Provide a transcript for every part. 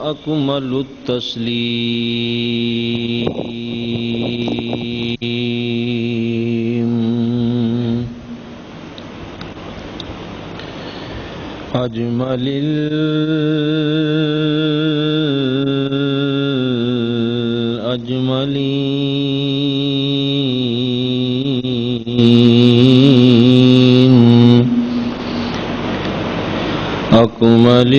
أكمل التسليم أجمل الأجملين أكمل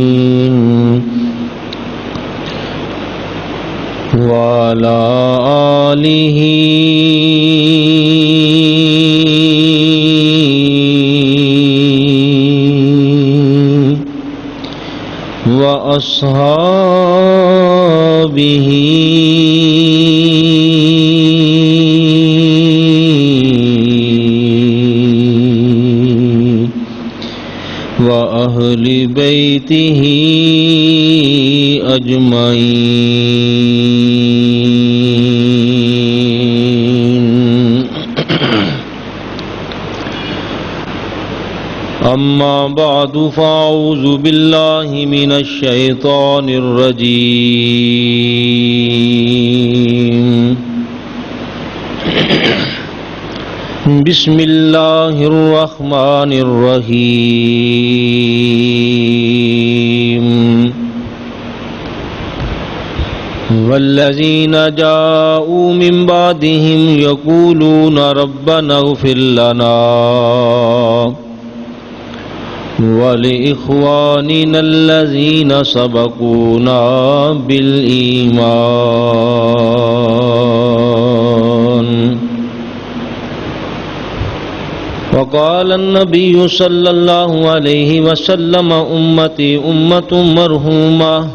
الأكملين وعلى آله وأصحابه وأهل بيته أجمعين أما بعد فأعوذ بالله من الشيطان الرجيم بسم الله الرحمن الرحيم والذين جاءوا من بعدهم يقولون ربنا اغفر لنا ولإخواننا الذين سبقونا بالإيمان وقال النبي صلى الله عليه وسلم أمتي أمة مرحومة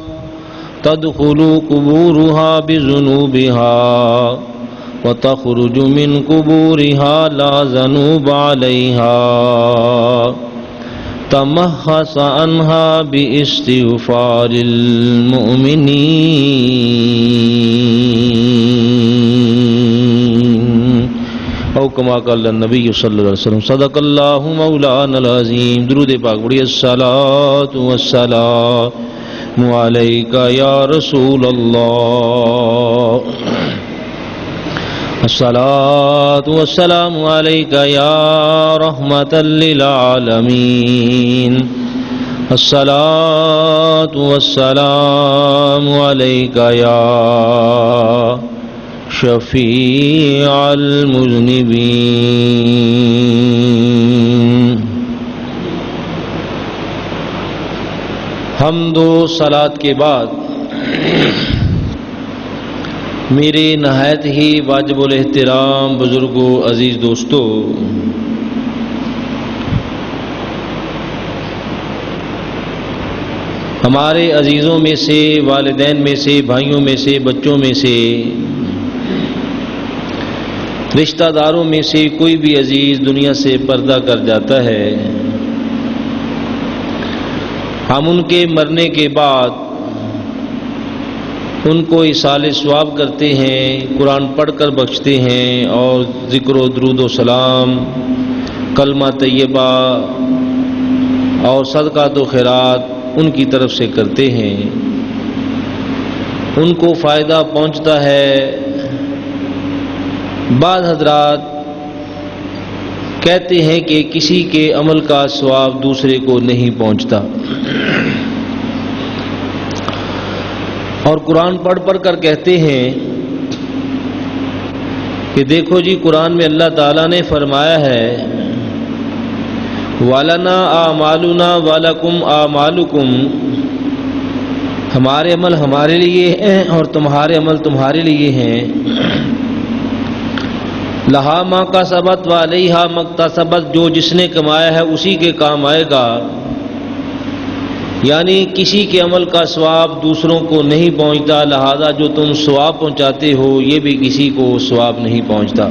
تدخل قبورها بذنوبها وتخرج من قبورها لا ذنوب عليها تمحص عنها باستغفار المؤمنين او کما قال النبی صلی اللہ علیہ وسلم صدق اللہ مولانا العظیم. درود پاک پڑھیے. الصلاۃ والسلام علیک یا رسول اللہ الصلاۃ والسلام علیک یا رحمۃ للعالمین الصلاۃ والسلام علیک یا شفیع المذنبین. حمد و صلاۃ کے بعد میرے نہایت ہی واجب الاحترام بزرگوں، عزیز دوستو، ہمارے عزیزوں میں سے، والدین میں سے، بھائیوں میں سے، بچوں میں سے، رشتہ داروں میں سے کوئی بھی عزیز دنیا سے پردہ کر جاتا ہے، ہم ان کے مرنے کے بعد ان کو ایصال ثواب کرتے ہیں، قرآن پڑھ کر بخشتے ہیں اور ذکر و درود و سلام، کلمہ طیبہ اور صدقات و خیرات ان کی طرف سے کرتے ہیں. ان کو فائدہ پہنچتا ہے. بعض حضرات کہتے ہیں کہ کسی کے عمل کا ثواب دوسرے کو نہیں پہنچتا، اور قرآن پڑھ پڑھ کر کہتے ہیں کہ دیکھو جی، قرآن میں اللہ تعالیٰ نے فرمایا ہے وَلَنَا أَعْمَالُنَا وَلَكُمْ أَعْمَالُكُمْ، ہمارے عمل ہمارے لیے ہیں اور تمہارے عمل تمہارے لیے ہیں. لہا ما کسبت وعلیہا ما اکتسبت، جو جس نے کمایا ہے اسی کے کام آئے گا. یعنی کسی کے عمل کا ثواب دوسروں کو نہیں پہنچتا، لہذا جو تم ثواب پہنچاتے ہو یہ بھی کسی کو ثواب نہیں پہنچتا.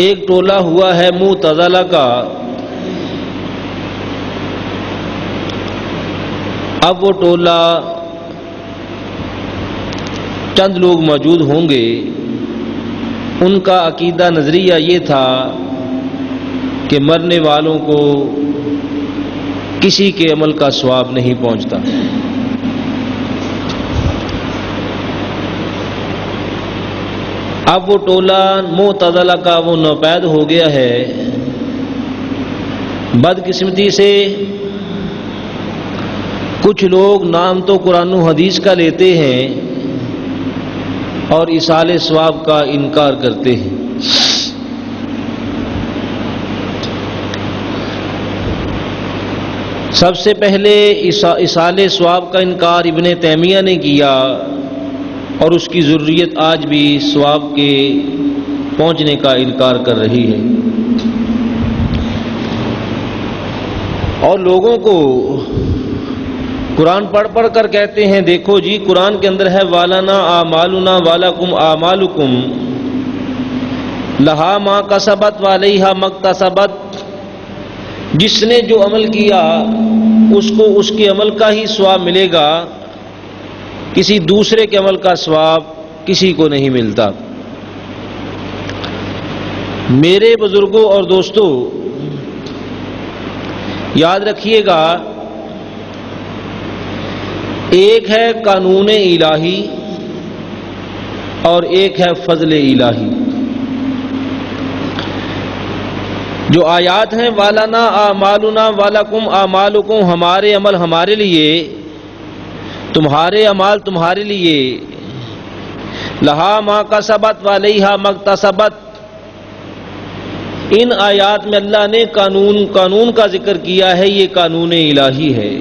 ایک ٹولہ ہوا ہے معتزلہ کا، اب وہ ٹولہ چند لوگ موجود ہوں گے، ان کا عقیدہ نظریہ یہ تھا کہ مرنے والوں کو کسی کے عمل کا ثواب نہیں پہنچتا۔ اب وہ ٹولہ معتزلہ کا وہ نوپید ہو گیا ہے۔ بدقسمتی سے کچھ لوگ نام تو قرآن و حدیث کا لیتے ہیں اور ایصال ثواب کا انکار کرتے ہیں۔ سب سے پہلے ایصال ثواب کا انکار ابن تیمیہ نے کیا، اور اس کی ذریت آج بھی ثواب کے پہنچنے کا انکار کر رہی ہے، اور لوگوں کو قرآن پڑھ پڑھ کر کہتے ہیں دیکھو جی قرآن کے اندر ہے وَلَنَا أَعْمَالُنَا وَلَكُمْ أَعْمَالُكُمْ لَهَا مَا كَسَبَتْ وَعَلَيْهَا مَا اكْتَسَبَتْ، جس نے جو عمل کیا اس کو اس کے عمل کا ہی ثواب ملے گا، کسی دوسرے کے عمل کا ثواب کسی کو نہیں ملتا۔ میرے بزرگوں اور دوستوں یاد رکھیے گا، ایک ہے قانون الہی اور ایک ہے فضل الہی۔ جو آیات ہیں وَلَنَا أَعْمَالُنَا وَلَكُمْ أَعْمَالُكُمْ، ہمارے عمل ہمارے لیے، تمہارے اعمال تمہارے لیے، لہا ما کسبت وعلیہا ما اکتسبت، ان آیات میں اللہ نے قانون کا ذکر کیا ہے، یہ قانون الہی ہے۔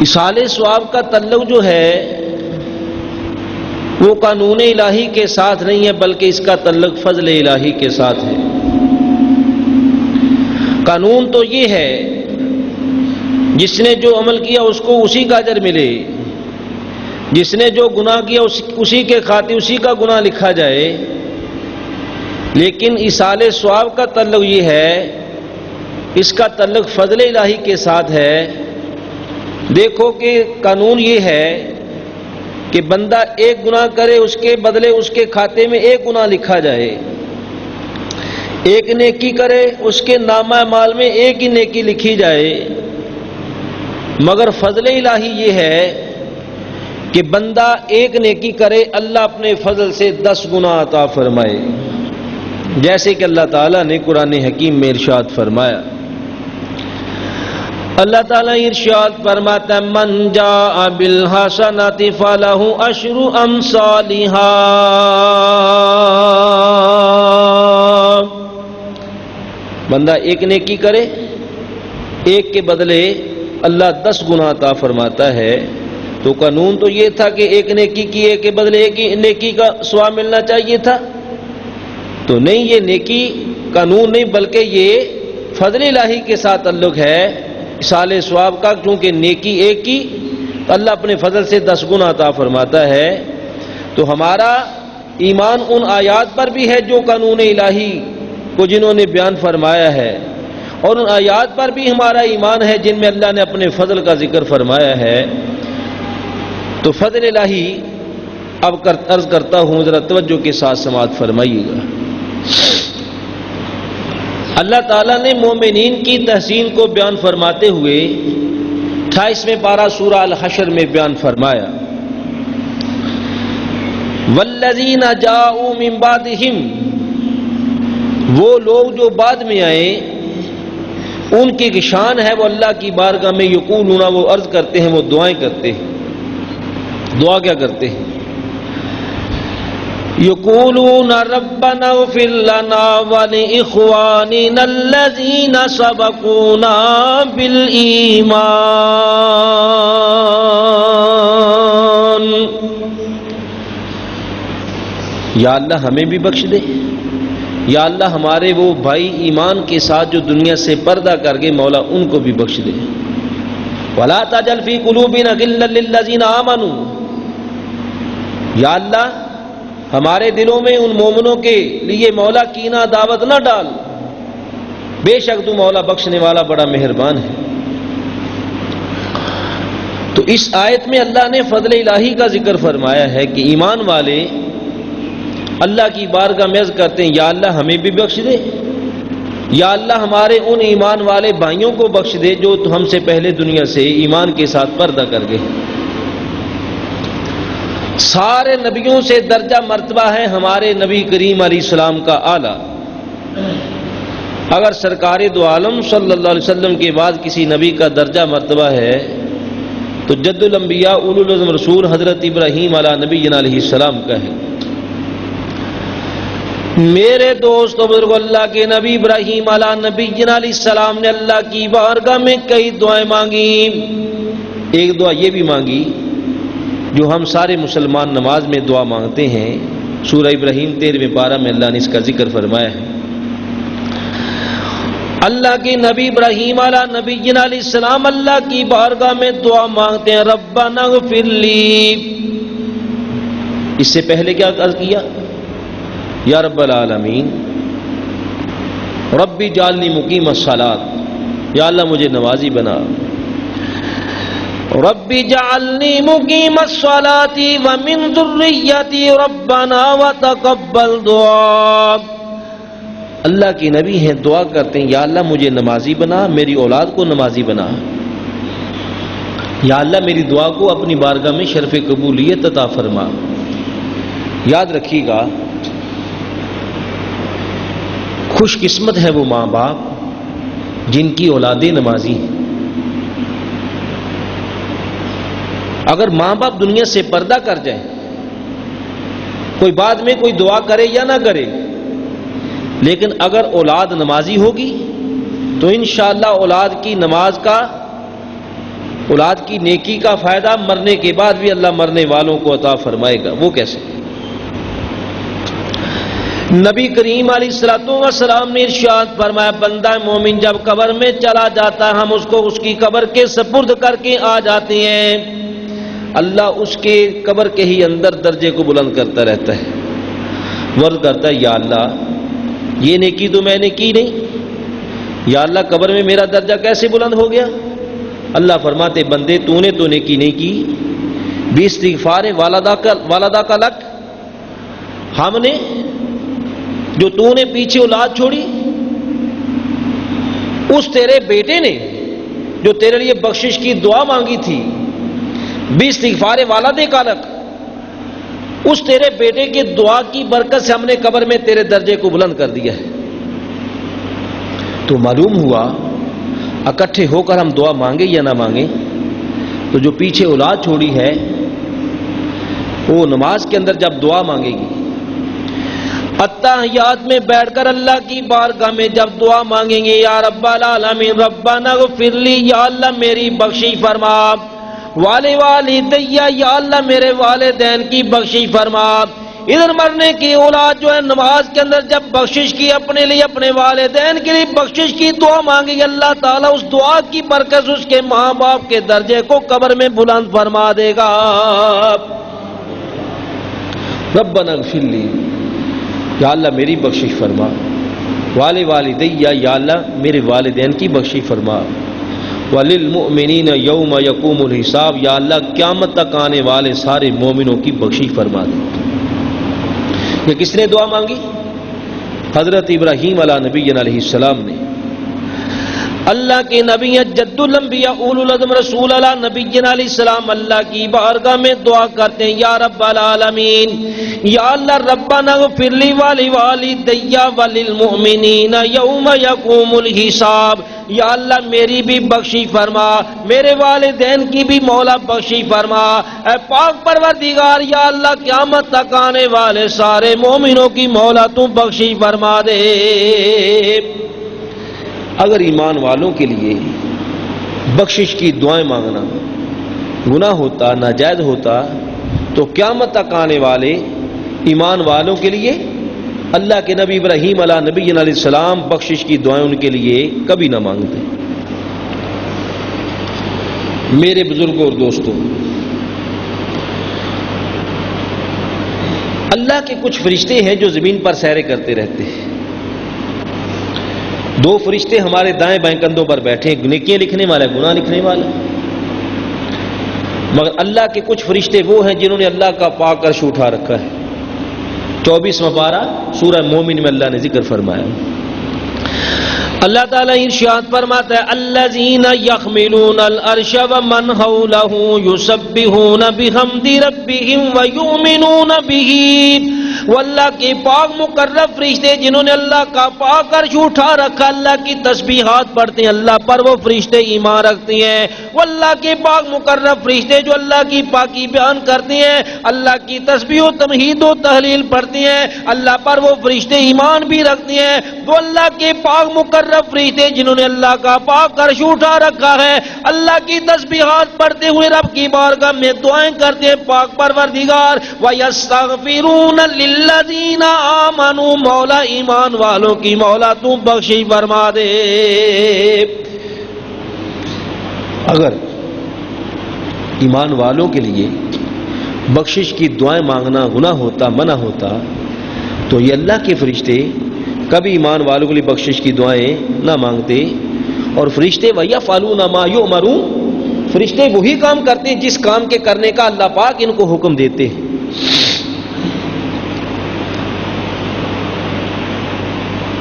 ایصال ثواب کا تعلق جو ہے وہ قانون الہی کے ساتھ نہیں ہے، بلکہ اس کا تعلق فضل الہی کے ساتھ ہے۔ قانون تو یہ ہے جس نے جو عمل کیا اس کو اسی کا اجر ملے، جس نے جو گناہ کیا اسی کے خاطر اسی کا گناہ لکھا جائے، لیکن ایصال ثواب کا تعلق یہ ہے، اس کا تعلق فضل الہی کے ساتھ ہے۔ دیکھو کہ قانون یہ ہے کہ بندہ ایک گناہ کرے اس کے بدلے اس کے کھاتے میں ایک گناہ لکھا جائے، ایک نیکی کرے اس کے نامہ اعمال میں ایک ہی نیکی لکھی جائے، مگر فضل الہی یہ ہے کہ بندہ ایک نیکی کرے اللہ اپنے فضل سے 10 گنا عطا فرمائے، جیسے کہ اللہ تعالیٰ نے قرآن حکیم میں ارشاد فرمایا۔ اللہ تعالیٰ ارشاد فرماتا ہے من جاء بالحسنۃ فلہ عشر امثالھا، بندہ ایک نیکی کرے ایک کے بدلے اللہ 10 گنا عطا فرماتا ہے۔ تو قانون تو یہ تھا کہ ایک نیکی کی ایک کے بدلے ایک ہی نیکی کا ثواب ملنا چاہیے تھا، تو نہیں، یہ نیکی قانون نہیں بلکہ یہ فضل الہی کے ساتھ تعلق ہے ایصال ثواب کا، چونکہ نیکی ایک کی اللہ اپنے فضل سے 10 گنا عطا فرماتا ہے۔ تو ہمارا ایمان ان آیات پر بھی ہے جو قانون الہی کو جنہوں نے بیان فرمایا ہے، اور ان آیات پر بھی ہمارا ایمان ہے جن میں اللہ نے اپنے فضل کا ذکر فرمایا ہے۔ تو فضل الہی اب عرض کرتا ہوں، ذرا توجہ کے ساتھ سماعت فرمائیے گا۔ اللہ تعالیٰ نے مومنین کی تحسین کو بیان فرماتے ہوئے 28ویں پارہ سورہ الحشر میں بیان فرمایا، والذین جاءوا من بعدہم، وہ لوگ جو بعد میں آئے ان کی شان ہے وہ اللہ کی بارگاہ میں یقولون، وہ عرض کرتے ہیں، وہ دعائیں کرتے ہیں۔ دعا کیا کرتے ہیں؟ یقولون ربنا اغفر لنا ولاخواننا الذین سبقونا بالایمان، یا اللہ ہمیں بھی بخش دے، یا اللہ ہمارے وہ بھائی ایمان کے ساتھ جو دنیا سے پردہ کر گئے مولا ان کو بھی بخش دے۔ ولا تجعل فی قلوبنا غلا للذین آمنوا، یا اللہ ہمارے دلوں میں ان مومنوں کے لیے مولا کینہ دعوت نہ ڈال بے شک تو مولا بخشنے والا بڑا مہربان ہے۔ تو اس آیت میں اللہ نے فضل الہی کا ذکر فرمایا ہے کہ ایمان والے اللہ کی بارگاہ میں عرض کرتے ہیں یا اللہ ہمیں بھی بخش دے، یا اللہ ہمارے ان ایمان والے بھائیوں کو بخش دے جو ہم سے پہلے دنیا سے ایمان کے ساتھ پردہ کر گئے۔ سارے نبیوں سے درجہ مرتبہ ہے ہمارے نبی کریم علیہ السلام کا اعلیٰ۔ اگر سرکار دو عالم صلی اللہ علیہ وسلم کے بعد کسی نبی کا درجہ مرتبہ ہے تو جد الانبیاء اولو العزم رسول حضرت ابراہیم علیہ نبی علیہ السلام کا ہے۔ میرے دوست و بزرگ، اللہ کے نبی ابراہیم علیہ نبی علیہ السلام نے اللہ کی بارگاہ میں کئی دعائیں مانگی۔ ایک دعا یہ بھی مانگی جو ہم سارے مسلمان نماز میں دعا مانگتے ہیں، سورہ ابراہیم 13 پارہ میں اللہ نے اس کا ذکر فرمایا ہے۔ اللہ کے نبی ابراہیم علیہ نبی علیہ السلام اللہ کی بارگاہ میں دعا مانگتے ہیں، ربنا اغفر لی۔ اس سے پہلے کیا عرض کیا؟ یا رب العالمین ربی جعلنی مقیم الصلاۃ، یا اللہ مجھے نمازی بنا۔ ربی جعلنی مقیم الصلاۃ ومن ذریتی ربنا وتقبل دعا۔ اللہ کے نبی ہیں، دعا کرتے ہیں یا اللہ مجھے نمازی بنا، میری اولاد کو نمازی بنا، یا اللہ میری دعا کو اپنی بارگاہ میں شرف قبولیت عطا فرما۔ یاد رکھیے گا، خوش قسمت ہے وہ ماں باپ جن کی اولادیں نمازی ہیں۔ اگر ماں باپ دنیا سے پردہ کر جائیں، کوئی بعد میں کوئی دعا کرے یا نہ کرے، لیکن اگر اولاد نمازی ہوگی تو انشاءاللہ اولاد کی نماز کا، اولاد کی نیکی کا فائدہ مرنے کے بعد بھی اللہ مرنے والوں کو عطا فرمائے گا۔ وہ کیسے؟ نبی کریم علیہ السلام نے ارشاد فرمایا، بندہ مومن جب قبر میں چلا جاتا ہے ہم اس کو اس کی قبر کے سپرد کر کے آ جاتے ہیں، اللہ اس کے قبر کے ہی اندر درجے کو بلند کرتا رہتا ہے، ورد کرتا ہے یا اللہ یہ نیکی تو میں نے کی نہیں، یا اللہ قبر میں میرا درجہ کیسے بلند ہو گیا؟ اللہ فرماتے بندے تو نے تو نیکی نہیں کی، بھی استغفار والدہ کا لک، ہم نے جو تو نے پیچھے اولاد چھوڑی، اس تیرے بیٹے نے جو تیرے لیے بخشش کی دعا مانگی تھی، بھی استغفار والدہ کا لک، اس تیرے بیٹے کی دعا کی برکت سے ہم نے قبر میں تیرے درجے کو بلند کر دیا ہے۔ تو معلوم ہوا اکٹھے ہو کر ہم دعا مانگے یا نہ مانگے تو جو پیچھے اولاد چھوڑی ہے وہ نماز کے اندر جب دعا مانگے گی، اتحیات میں بیٹھ کر اللہ کی بارگاہ میں جب دعا مانگیں گے، یا رب العالمین ربنا اغفر لی، یا اللہ میری بخشش فرما، والدی، یا اللہ میرے والدین کی بخشش فرما۔ ادھر مرنے کی اولاد جو ہے نماز کے اندر جب بخشش کی، اپنے لیے اپنے والدین کے لیے بخشش کی دعا مانگی، اللہ تعالیٰ اس دعا کی برکت اس کے ماں باپ کے درجے کو قبر میں بلند فرما دے گا۔ ربنا اغفر لی، یا اللہ میری بخشش فرما، والدی، یا اللہ میرے والدین کی بخشش فرما، وللمؤمنین یوم یقوم الحساب، یا اللہ قیامت تک آنے والے سارے مومنوں کی بخشش فرما دے۔ یہ کس نے دعا مانگی؟ حضرت ابراہیم علیہ نبی علیہ السلام نے۔ اللہ کے نبی جد الانبیاء اولو العزم رسول اللہ نبی علیہ السلام اللہ کی بارگاہ میں دعا کرتے ہیں، یا رب العالمین، یا اللہ ربنا اغفر لی ولوالدی وللمؤمنین یوم یقوم الحساب، یا اللہ میری بھی بخشش فرما، میرے والدین کی بھی مولا بخشش فرما، اے پاک پروردگار یا اللہ قیامت تک آنے والے سارے مومنوں کی مولا تو بخشش فرما دے۔ اگر ایمان والوں کے لیے بخشش کی دعائیں مانگنا گناہ ہوتا، ناجائز ہوتا، تو قیامت تک آنے والے ایمان والوں کے لیے اللہ کے نبی ابراہیم علیہ نبی علیہ السلام بخشش کی دعائیں ان کے لیے کبھی نہ مانگتے۔ میرے بزرگوں اور دوستوں، اللہ کے کچھ فرشتے ہیں جو زمین پر سیرے کرتے رہتے ہیں، دو فرشتے ہمارے دائیں بائیں کندھوں پر بیٹھے، نیکیاں لکھنے والا، گناہ لکھنے والا، مگر اللہ کے کچھ فرشتے وہ ہیں جنہوں نے اللہ کا پاک عرش اٹھا رکھا ہے۔ 24واں پارہ سورہ مومن میں اللہ نے ذکر فرمایا۔ اللہ تعالیٰ ارشاد فرماتا ہے الذین یحملون العرش ومن حولہ یسبحون بحمد ربہم ویؤمنون بہ، وہ اللہ کے پاک مقرب فرشتے جنہوں نے اللہ کا پاک عرش اٹھا رکھا، اللہ کی تسبیحات پڑھتے ہیں، اللہ پر وہ فرشتے ایمان رکھتے ہیں۔ وہ اللہ کے پاک مقرب فرشتے جو اللہ کی پاکی بیان کرتے ہیں، اللہ کی تسبیح و تمہید و تحلیل پڑھتے ہیں، اللہ پر وہ فرشتے ایمان بھی رکھتے ہیں۔ وہ اللہ کے پاک مقرب فرشتے جنہوں نے اللہ کا پاک عرش اٹھا رکھا ہے، اللہ کی تسبیحات پڑھتے ہوئے رب کی بارگاہ میں دعائیں کرتے ہیں، پاک پروردگار وَيَسْتَغْفِرُونَ لِلَّذِينَ آمَنُوا، مولا ایمان والوں کی مولا تو بخشش فرما دے۔ اگر ایمان والوں کے لیے بخشش کی دعائیں مانگنا گناہ ہوتا، منع ہوتا، تو یہ اللہ کے فرشتے کبھی ایمان والوں کے لیے بخشش کی دعائیں نہ مانگتے۔ اور فرشتے وَيَفْعَلُونَ مَا يُؤْمَرُونَ، فرشتے وہی کام کرتے ہیں جس کام کے کرنے کا اللہ پاک ان کو حکم دیتے ہیں۔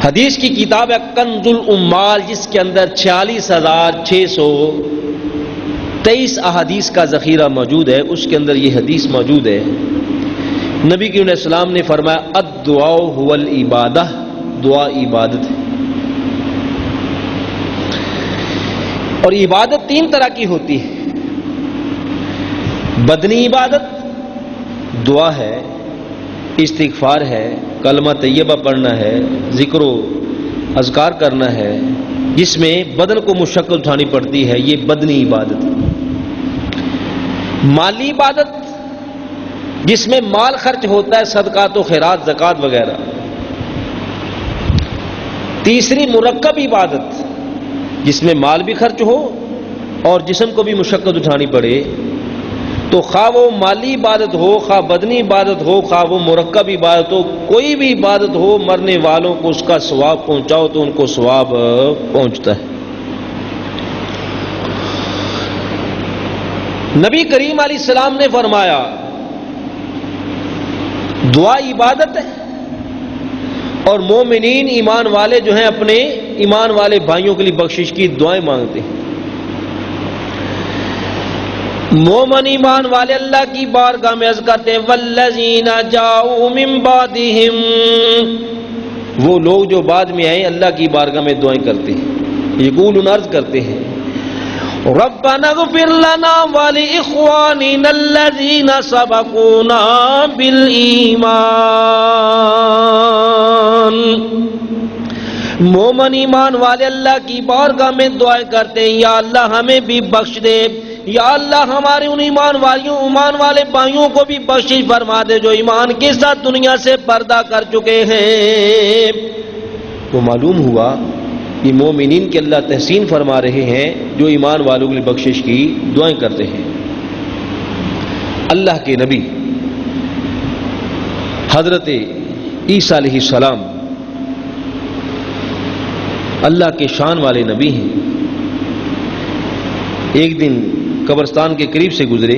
حدیث کی کتاب ہے کنز الامال، جس کے اندر 46,623 احادیث کا ذخیرہ موجود ہے، اس کے اندر یہ حدیث موجود ہے۔ نبی کریم علیہ السلام نے فرمایا الدعاء هو العبادہ، دعا عبادت ہے۔ اور عبادت تین طرح کی ہوتی ہے، بدنی عبادت دعا ہے، استغفار ہے، کلمہ طیبہ پڑھنا ہے، ذکر و اذکار کرنا ہے، جس میں بدن کو مشقت اٹھانی پڑتی ہے، یہ بدنی عبادت ہے۔ مالی عبادت جس میں مال خرچ ہوتا ہے، صدقات و خیرات، زکوٰۃ وغیرہ۔ تیسری مرکب عبادت جس میں مال بھی خرچ ہو اور جسم کو بھی مشقت اٹھانی پڑے، تو خواہ وہ مالی عبادت ہو، خواہ بدنی عبادت ہو، خواہ وہ مرکب عبادت ہو، کوئی بھی عبادت ہو، مرنے والوں کو اس کا ثواب پہنچاؤ تو ان کو ثواب پہنچتا ہے۔ نبی کریم علیہ السلام نے فرمایا دعا عبادت ہے، اور مومنین ایمان والے جو ہیں اپنے ایمان والے بھائیوں کے لیے بخشش کی دعائیں مانگتے ہیں۔ مومن ایمان والے اللہ کی بارگاہ میں عرض کرتے ہیں والذین جاؤوا من بعدہم، وہ لوگ جو بعد میں آئے اللہ کی بارگاہ میں دعائیں کرتے ہیں، یقولون عرض کرتے ہیں ربنا اغفر لنا ولاخواننا الذین سبقونا بالایمان۔ مومن ایمان والے اللہ کی بارگاہ میں دعائیں کرتے ہیں یا اللہ ہمیں بھی بخش دے، یا اللہ ہمارے ان ایمان والے بھائیوں کو بھی بخشش فرما دے جو ایمان کے ساتھ دنیا سے پردہ کر چکے ہیں۔ تو معلوم ہوا کہ مومنین کے اللہ تحسین فرما رہے ہیں جو ایمان والوں کے لیے بخشش کی دعائیں کرتے ہیں۔ اللہ کے نبی حضرت عیسیٰ علیہ السلام اللہ کے شان والے نبی ہیں۔ ایک دن قبرستان کے قریب سے گزرے،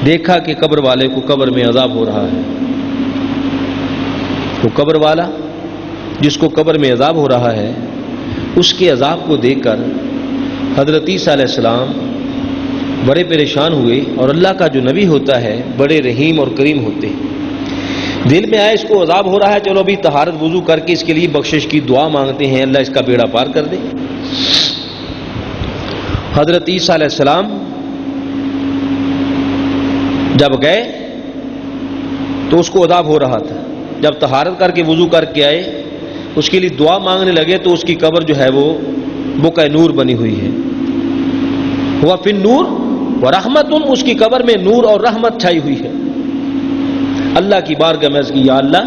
دیکھا کہ قبر والے کو قبر میں عذاب ہو رہا ہے۔ وہ قبر والا جس کو قبر میں عذاب ہو رہا ہے، اس کے عذاب کو دیکھ کر حضرت عیسیٰ علیہ السلام بڑے پریشان ہوئے، اور اللہ کا جو نبی ہوتا ہے بڑے رحیم اور کریم ہوتے ہیں۔ دل میں آئے اس کو عذاب ہو رہا ہے، چلو ابھی طہارت وضو کر کے اس کے لیے بخشش کی دعا مانگتے ہیں، اللہ اس کا بیڑا پار کر دے۔ حضرت عیسیٰ علیہ السلام جب گئے تو اس کو عذاب ہو رہا تھا، جب طہارت کر کے وضو کر کے آئے اس کے لیے دعا مانگنے لگے تو اس کی قبر جو ہے وہ بقع نور بنی ہوئی ہے۔ ہوا فی النور ورحمت، اس کی قبر میں نور اور رحمت چھائی ہوئی ہے۔ اللہ کی بارگاہ میں عرض کی یا اللہ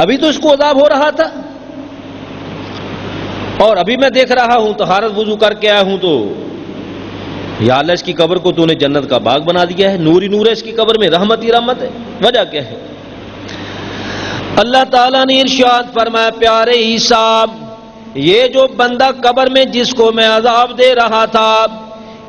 ابھی تو اس کو عذاب ہو رہا تھا اور ابھی میں دیکھ رہا ہوں طہارت وضو کر کے آیا ہوں، تو یا اللہ اس کی قبر کو تو نے جنت کا باغ بنا دیا ہے، نور ہی نور ہے اس کی قبر میں، رحمت ہی رحمت ہے، وجہ کیا ہے؟ اللہ تعالیٰ نے ارشاد فرمایا پیارے عیسیٰ یہ جو بندہ قبر میں جس کو میں عذاب دے رہا تھا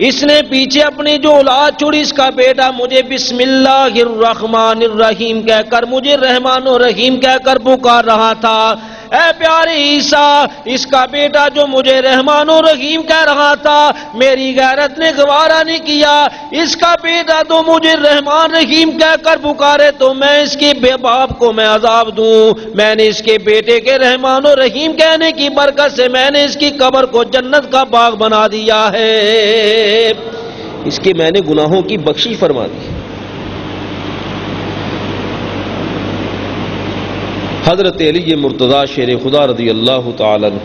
اس نے پیچھے اپنی جو اولاد چھوڑی اس کا بیٹا مجھے بسم اللہ الرحمن الرحیم کہہ کر مجھے رحمان و رحیم کہہ کر پکار رہا تھا. اے پیارے عیسیٰ اس کا بیٹا جو مجھے رحمان و رحیم کہہ رہا تھا میری غیرت نے گوارا نہیں کیا. اس کا بیٹا تو مجھے رحمان رحیم کہہ کر پکارے تو میں اس کے باپ کو میں عذاب دوں. میں نے اس کے بیٹے کے رحمان و رحیم کہنے کی برکت سے میں نے اس کی قبر کو جنت کا باغ بنا دیا ہے. اس کے میں نے گناہوں کی بخشش فرما دی. حضرت علی مرتضیٰ شیر خدا رضی اللہ تعالی عنہ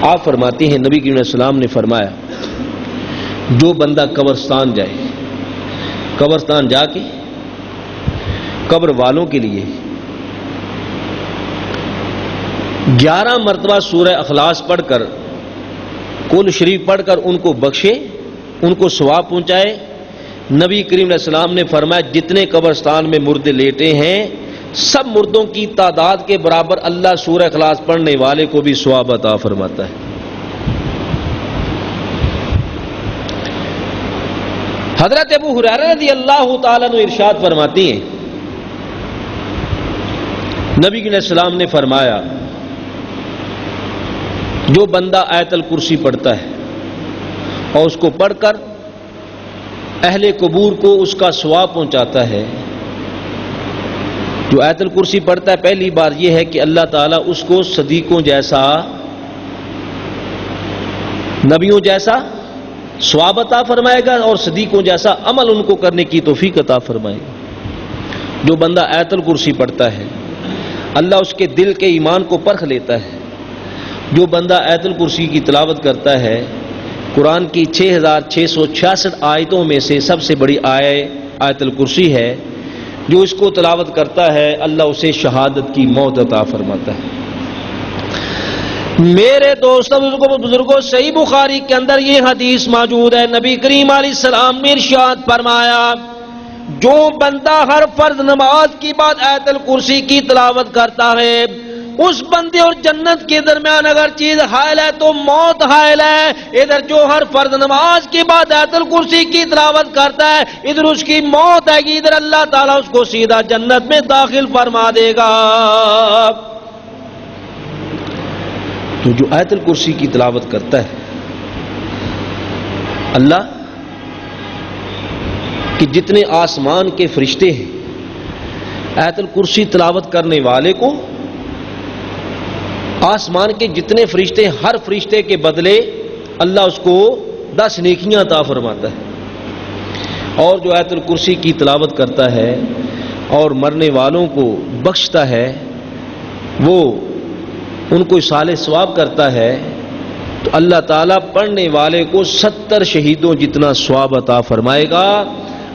آپ فرماتے ہیں نبی کریم علیہ السلام نے فرمایا جو بندہ قبرستان جائے قبرستان جا کے قبر والوں کے لیے 11 مرتبہ سورہ اخلاص پڑھ کر قل شریف پڑھ کر ان کو بخشے ان کو ثواب پہنچائے. نبی کریم علیہ السلام نے فرمایا جتنے قبرستان میں مردے لیٹے ہیں سب مردوں کی تعداد کے برابر اللہ سورہ اخلاص پڑھنے والے کو بھی ثواب عطا فرماتا ہے. حضرت ابو ہریرہ رضی اللہ تعالیٰ عنہ ارشاد فرماتی ہیں نبی علیہ السلام نے فرمایا جو بندہ آیت الکرسی پڑھتا ہے اور اس کو پڑھ کر اہل قبور کو اس کا ثواب پہنچاتا ہے. جو آیت الکرسی پڑھتا ہے پہلی بار یہ ہے کہ اللہ تعالیٰ اس کو صدیقوں جیسا نبیوں جیسا ثواب عطا فرمائے گا اور صدیقوں جیسا عمل ان کو کرنے کی توفیق عطا فرمائے گا. جو بندہ آیت الکرسی پڑھتا ہے اللہ اس کے دل کے ایمان کو پرکھ لیتا ہے. جو بندہ آیت الکرسی کی تلاوت کرتا ہے قرآن کی 6666 آیتوں میں سے سب سے بڑی آیت الکرسی ہے. جو اس کو تلاوت کرتا ہے اللہ اسے شہادت کی موت عطا فرماتا ہے. میرے دوستوں بزرگوں صحیح بخاری کے اندر یہ حدیث موجود ہے. نبی کریم علیہ السلام نے ارشاد فرمایا جو بندہ ہر فرض نماز کی بعد آیت الکرسی کی تلاوت کرتا ہے اس بندے اور جنت کے درمیان اگر چیز حائل ہے تو موت حائل ہے. ادھر جو ہر فرض نماز کے بعد آیت الکرسی کی تلاوت کرتا ہے ادھر اس کی موت ہے گی ادھر اللہ تعالیٰ اس کو سیدھا جنت میں داخل فرما دے گا. تو جو آیت الکرسی کی تلاوت کرتا ہے اللہ کہ جتنے آسمان کے فرشتے ہیں آیت الکرسی تلاوت کرنے والے کو آسمان کے جتنے فرشتے ہر فرشتے کے بدلے اللہ اس کو 10 نیکیاں عطا فرماتا ہے. اور جو آیت الکرسی کی تلاوت کرتا ہے اور مرنے والوں کو بخشتا ہے وہ ان کو اصالہ ثواب کرتا ہے تو اللہ تعالیٰ پڑھنے والے کو 70 شہیدوں جتنا ثواب عطا فرمائے گا.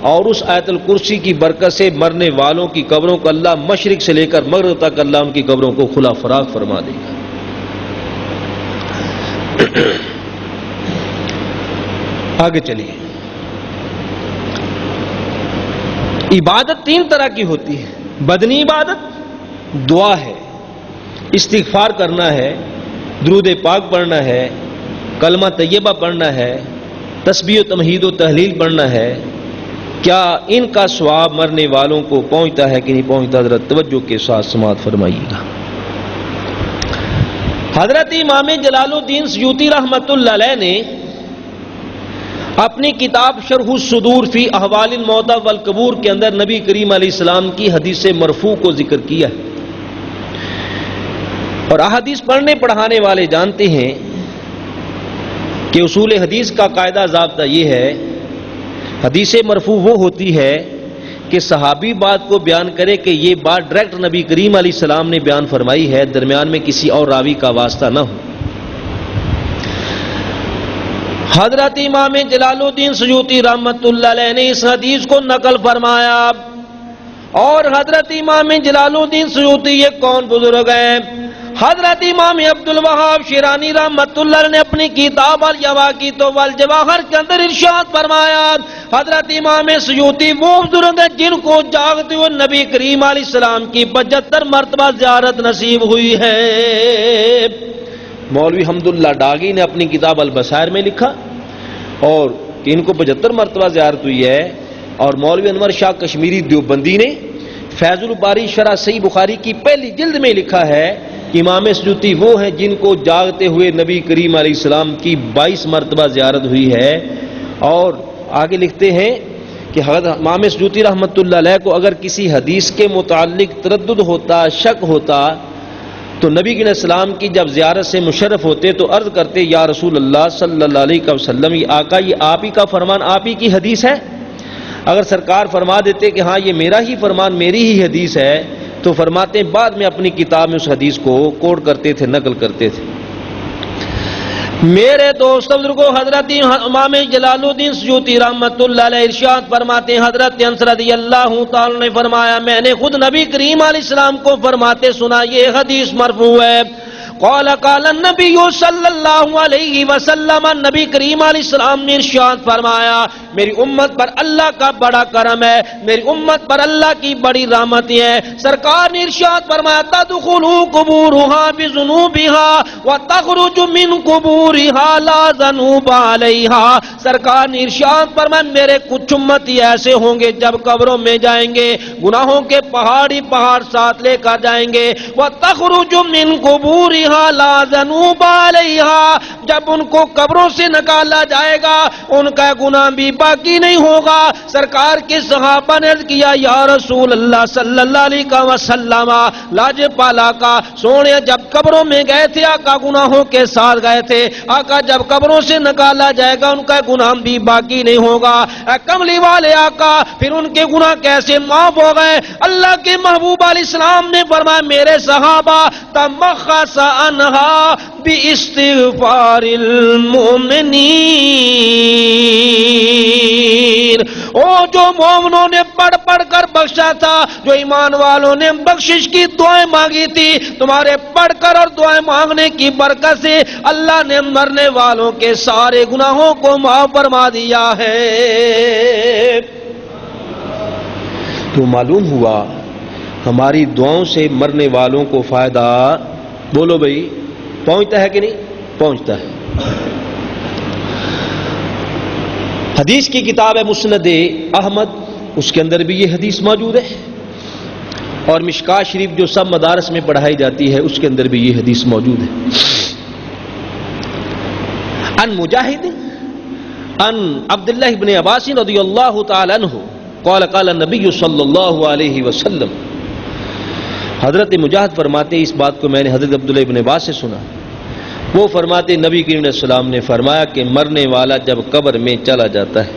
اور اس آیت الکرسی کی برکت سے مرنے والوں کی قبروں کو اللہ مشرق سے لے کر مغرب تک اللہ ان کی قبروں کو کھلا فراغ فرما دے گا. آگے چلیے. عبادت 3 طرح کی ہوتی ہے. بدنی عبادت دعا ہے استغفار کرنا ہے درود پاک پڑھنا ہے کلمہ طیبہ پڑھنا ہے تسبیح و تمہید و تحلیل پڑھنا ہے. کیا ان کا ثواب مرنے والوں کو پہنچتا ہے کہ نہیں پہنچتا؟ حضرت توجہ کے ساتھ سماعت فرمائیے گا. حضرت امام جلال الدین سیوطی رحمۃ اللہ علیہ نے اپنی کتاب شرح الصدور فی احوال الموتى والقبور کے اندر نبی کریم علیہ السلام کی حدیث مرفوع کو ذکر کیا ہے. اور احادیث پڑھنے پڑھانے والے جانتے ہیں کہ اصول حدیث کا قاعدہ ضابطہ یہ ہے حدیث مرفوع وہ ہوتی ہے کہ صحابی بات کو بیان کرے کہ یہ بات ڈائریکٹ نبی کریم علیہ السلام نے بیان فرمائی ہے درمیان میں کسی اور راوی کا واسطہ نہ ہو. حضرت امام جلال الدین سیوطی رحمۃ اللہ علیہ نے اس حدیث کو نقل فرمایا. اور حضرت امام جلال الدین سیوطی یہ کون بزرگ ہیں؟ حضرت امام عبد الوہاب شیرانی رحمۃ اللہ علیہ نے اپنی کتاب الیواقیت والجواہر کے اندر ارشاد فرمایا، حضرت امام سیوطی وہ بزرگ ہیں جن کو جاگتے ہوئے نبی کریم علیہ السلام کی 75 مرتبہ زیارت نصیب ہوئی ہے۔ مولوی حمداللہ ڈاگی نے اپنی کتاب البصائر میں لکھا اور کہ ان کو 75 مرتبہ زیارت ہوئی ہے، اور مولوی انور شاہ کشمیری دیوبندی نے فیض الباری شرح صحیح بخاری کی پہلی جلد میں لکھا ہے کہ امام سیوطی وہ ہیں جن کو جاگتے ہوئے نبی کریم علیہ السلام کی 22 مرتبہ زیارت ہوئی ہے۔ اور آگے لکھتے ہیں کہ حضرت امام سیوطی رحمۃ اللہ علیہ کو اگر کسی حدیث کے متعلق تردد ہوتا، شک ہوتا، تو نبی علیہ السلام کی جب زیارت سے مشرف ہوتے تو عرض کرتے، یا رسول اللہ صلی اللہ علیہ وسلم، یہ آقا، یہ آپ ہی کا فرمان، آپ ہی کی حدیث ہے؟ اگر سرکار فرما دیتے کہ ہاں یہ میرا ہی فرمان، میری ہی حدیث ہے، تو فرماتے ہیں بعد میں اپنی کتاب میں اس حدیث کو کوٹ کرتے تھے، نقل کرتے تھے۔ میرے دوست بزرگوں، حضرت امام جلال الدین سیوطی رحمۃ اللہ علیہ ارشاد فرماتے ہیں، حضرت انس رضی اللہ تعالی نے فرمایا، میں نے خود نبی کریم علیہ السلام کو فرماتے سنا، یہ حدیث مرفوع ہے۔ قال قال النبی صلی اللہ علیہ وسلم، نبی کریم علیہ السلام نے ارشاد فرمایا، میری امت پر اللہ کا بڑا کرم ہے، میری امت پر اللہ کی بڑی رحمت ہے۔ سرکار نے ارشاد فرمایا، تدخلوا قبورها بذنوبها وتخرج من قبورها لا ذنوب علیها۔ سرکار نے ارشاد فرمایا، میرے کچھ امتی ایسے ہوں گے جب قبروں میں جائیں گے گناہوں کے پہاڑی پہاڑ ساتھ لے کر جائیں گے، وتخرج من قبورها لا ذنوب علیها، جب ان کو قبروں سے نکالا جائے گا ان کا گناہ بھی باقی نہیں ہوگا۔ سرکار کے صحابہ نے عرض کیا، یا رسول اللہ صلی اللہ علیہ وسلم، لاج پالا کا سونے، جب قبروں میں گئے تھے آقا گناہوں کے ساتھ گئے تھے، آقا جب قبروں سے نکالا جائے گا ان کا گناہ بھی باقی نہیں ہوگا۔ اے کملی والے آقا، پھر ان کے گناہ کیسے معاف ہو گئے؟ اللہ کے محبوب علیہ السلام نے فرمایا، میرے صحابہ تمخص عنہا باستغفار المؤمنین، او جو مومنوں نے پڑھ پڑھ کر بخشا تھا، جو ایمان والوں نے بخشش کی دعائیں مانگی تھی، تمہارے پڑھ کر اور دعائیں مانگنے کی برکت سے اللہ نے مرنے والوں کے سارے گناہوں کو معاف فرما دیا ہے۔ تو معلوم ہوا ہماری دعاؤں سے مرنے والوں کو فائدہ، بولو بھائی، پہنچتا ہے کہ نہیں پہنچتا ہے؟ حدیث کی کتاب ہے مسند احمد، اس کے اندر بھی یہ حدیث موجود ہے، اور مشکات شریف جو سب مدارس میں پڑھائی جاتی ہے اس کے اندر بھی یہ حدیث موجود ہے۔ ان مجاہد ان عبداللہ ابن عباس رضی اللہ تعالی عنہ قال قال النبی صلی اللہ علیہ وسلم، حضرت مجاہد فرماتے، اس بات کو میں نے حضرت عبداللہ ابن عباس سے سنا، وہ فرماتے نبی کریم علیہ السلام نے فرمایا کہ مرنے والا جب قبر میں چلا جاتا ہے،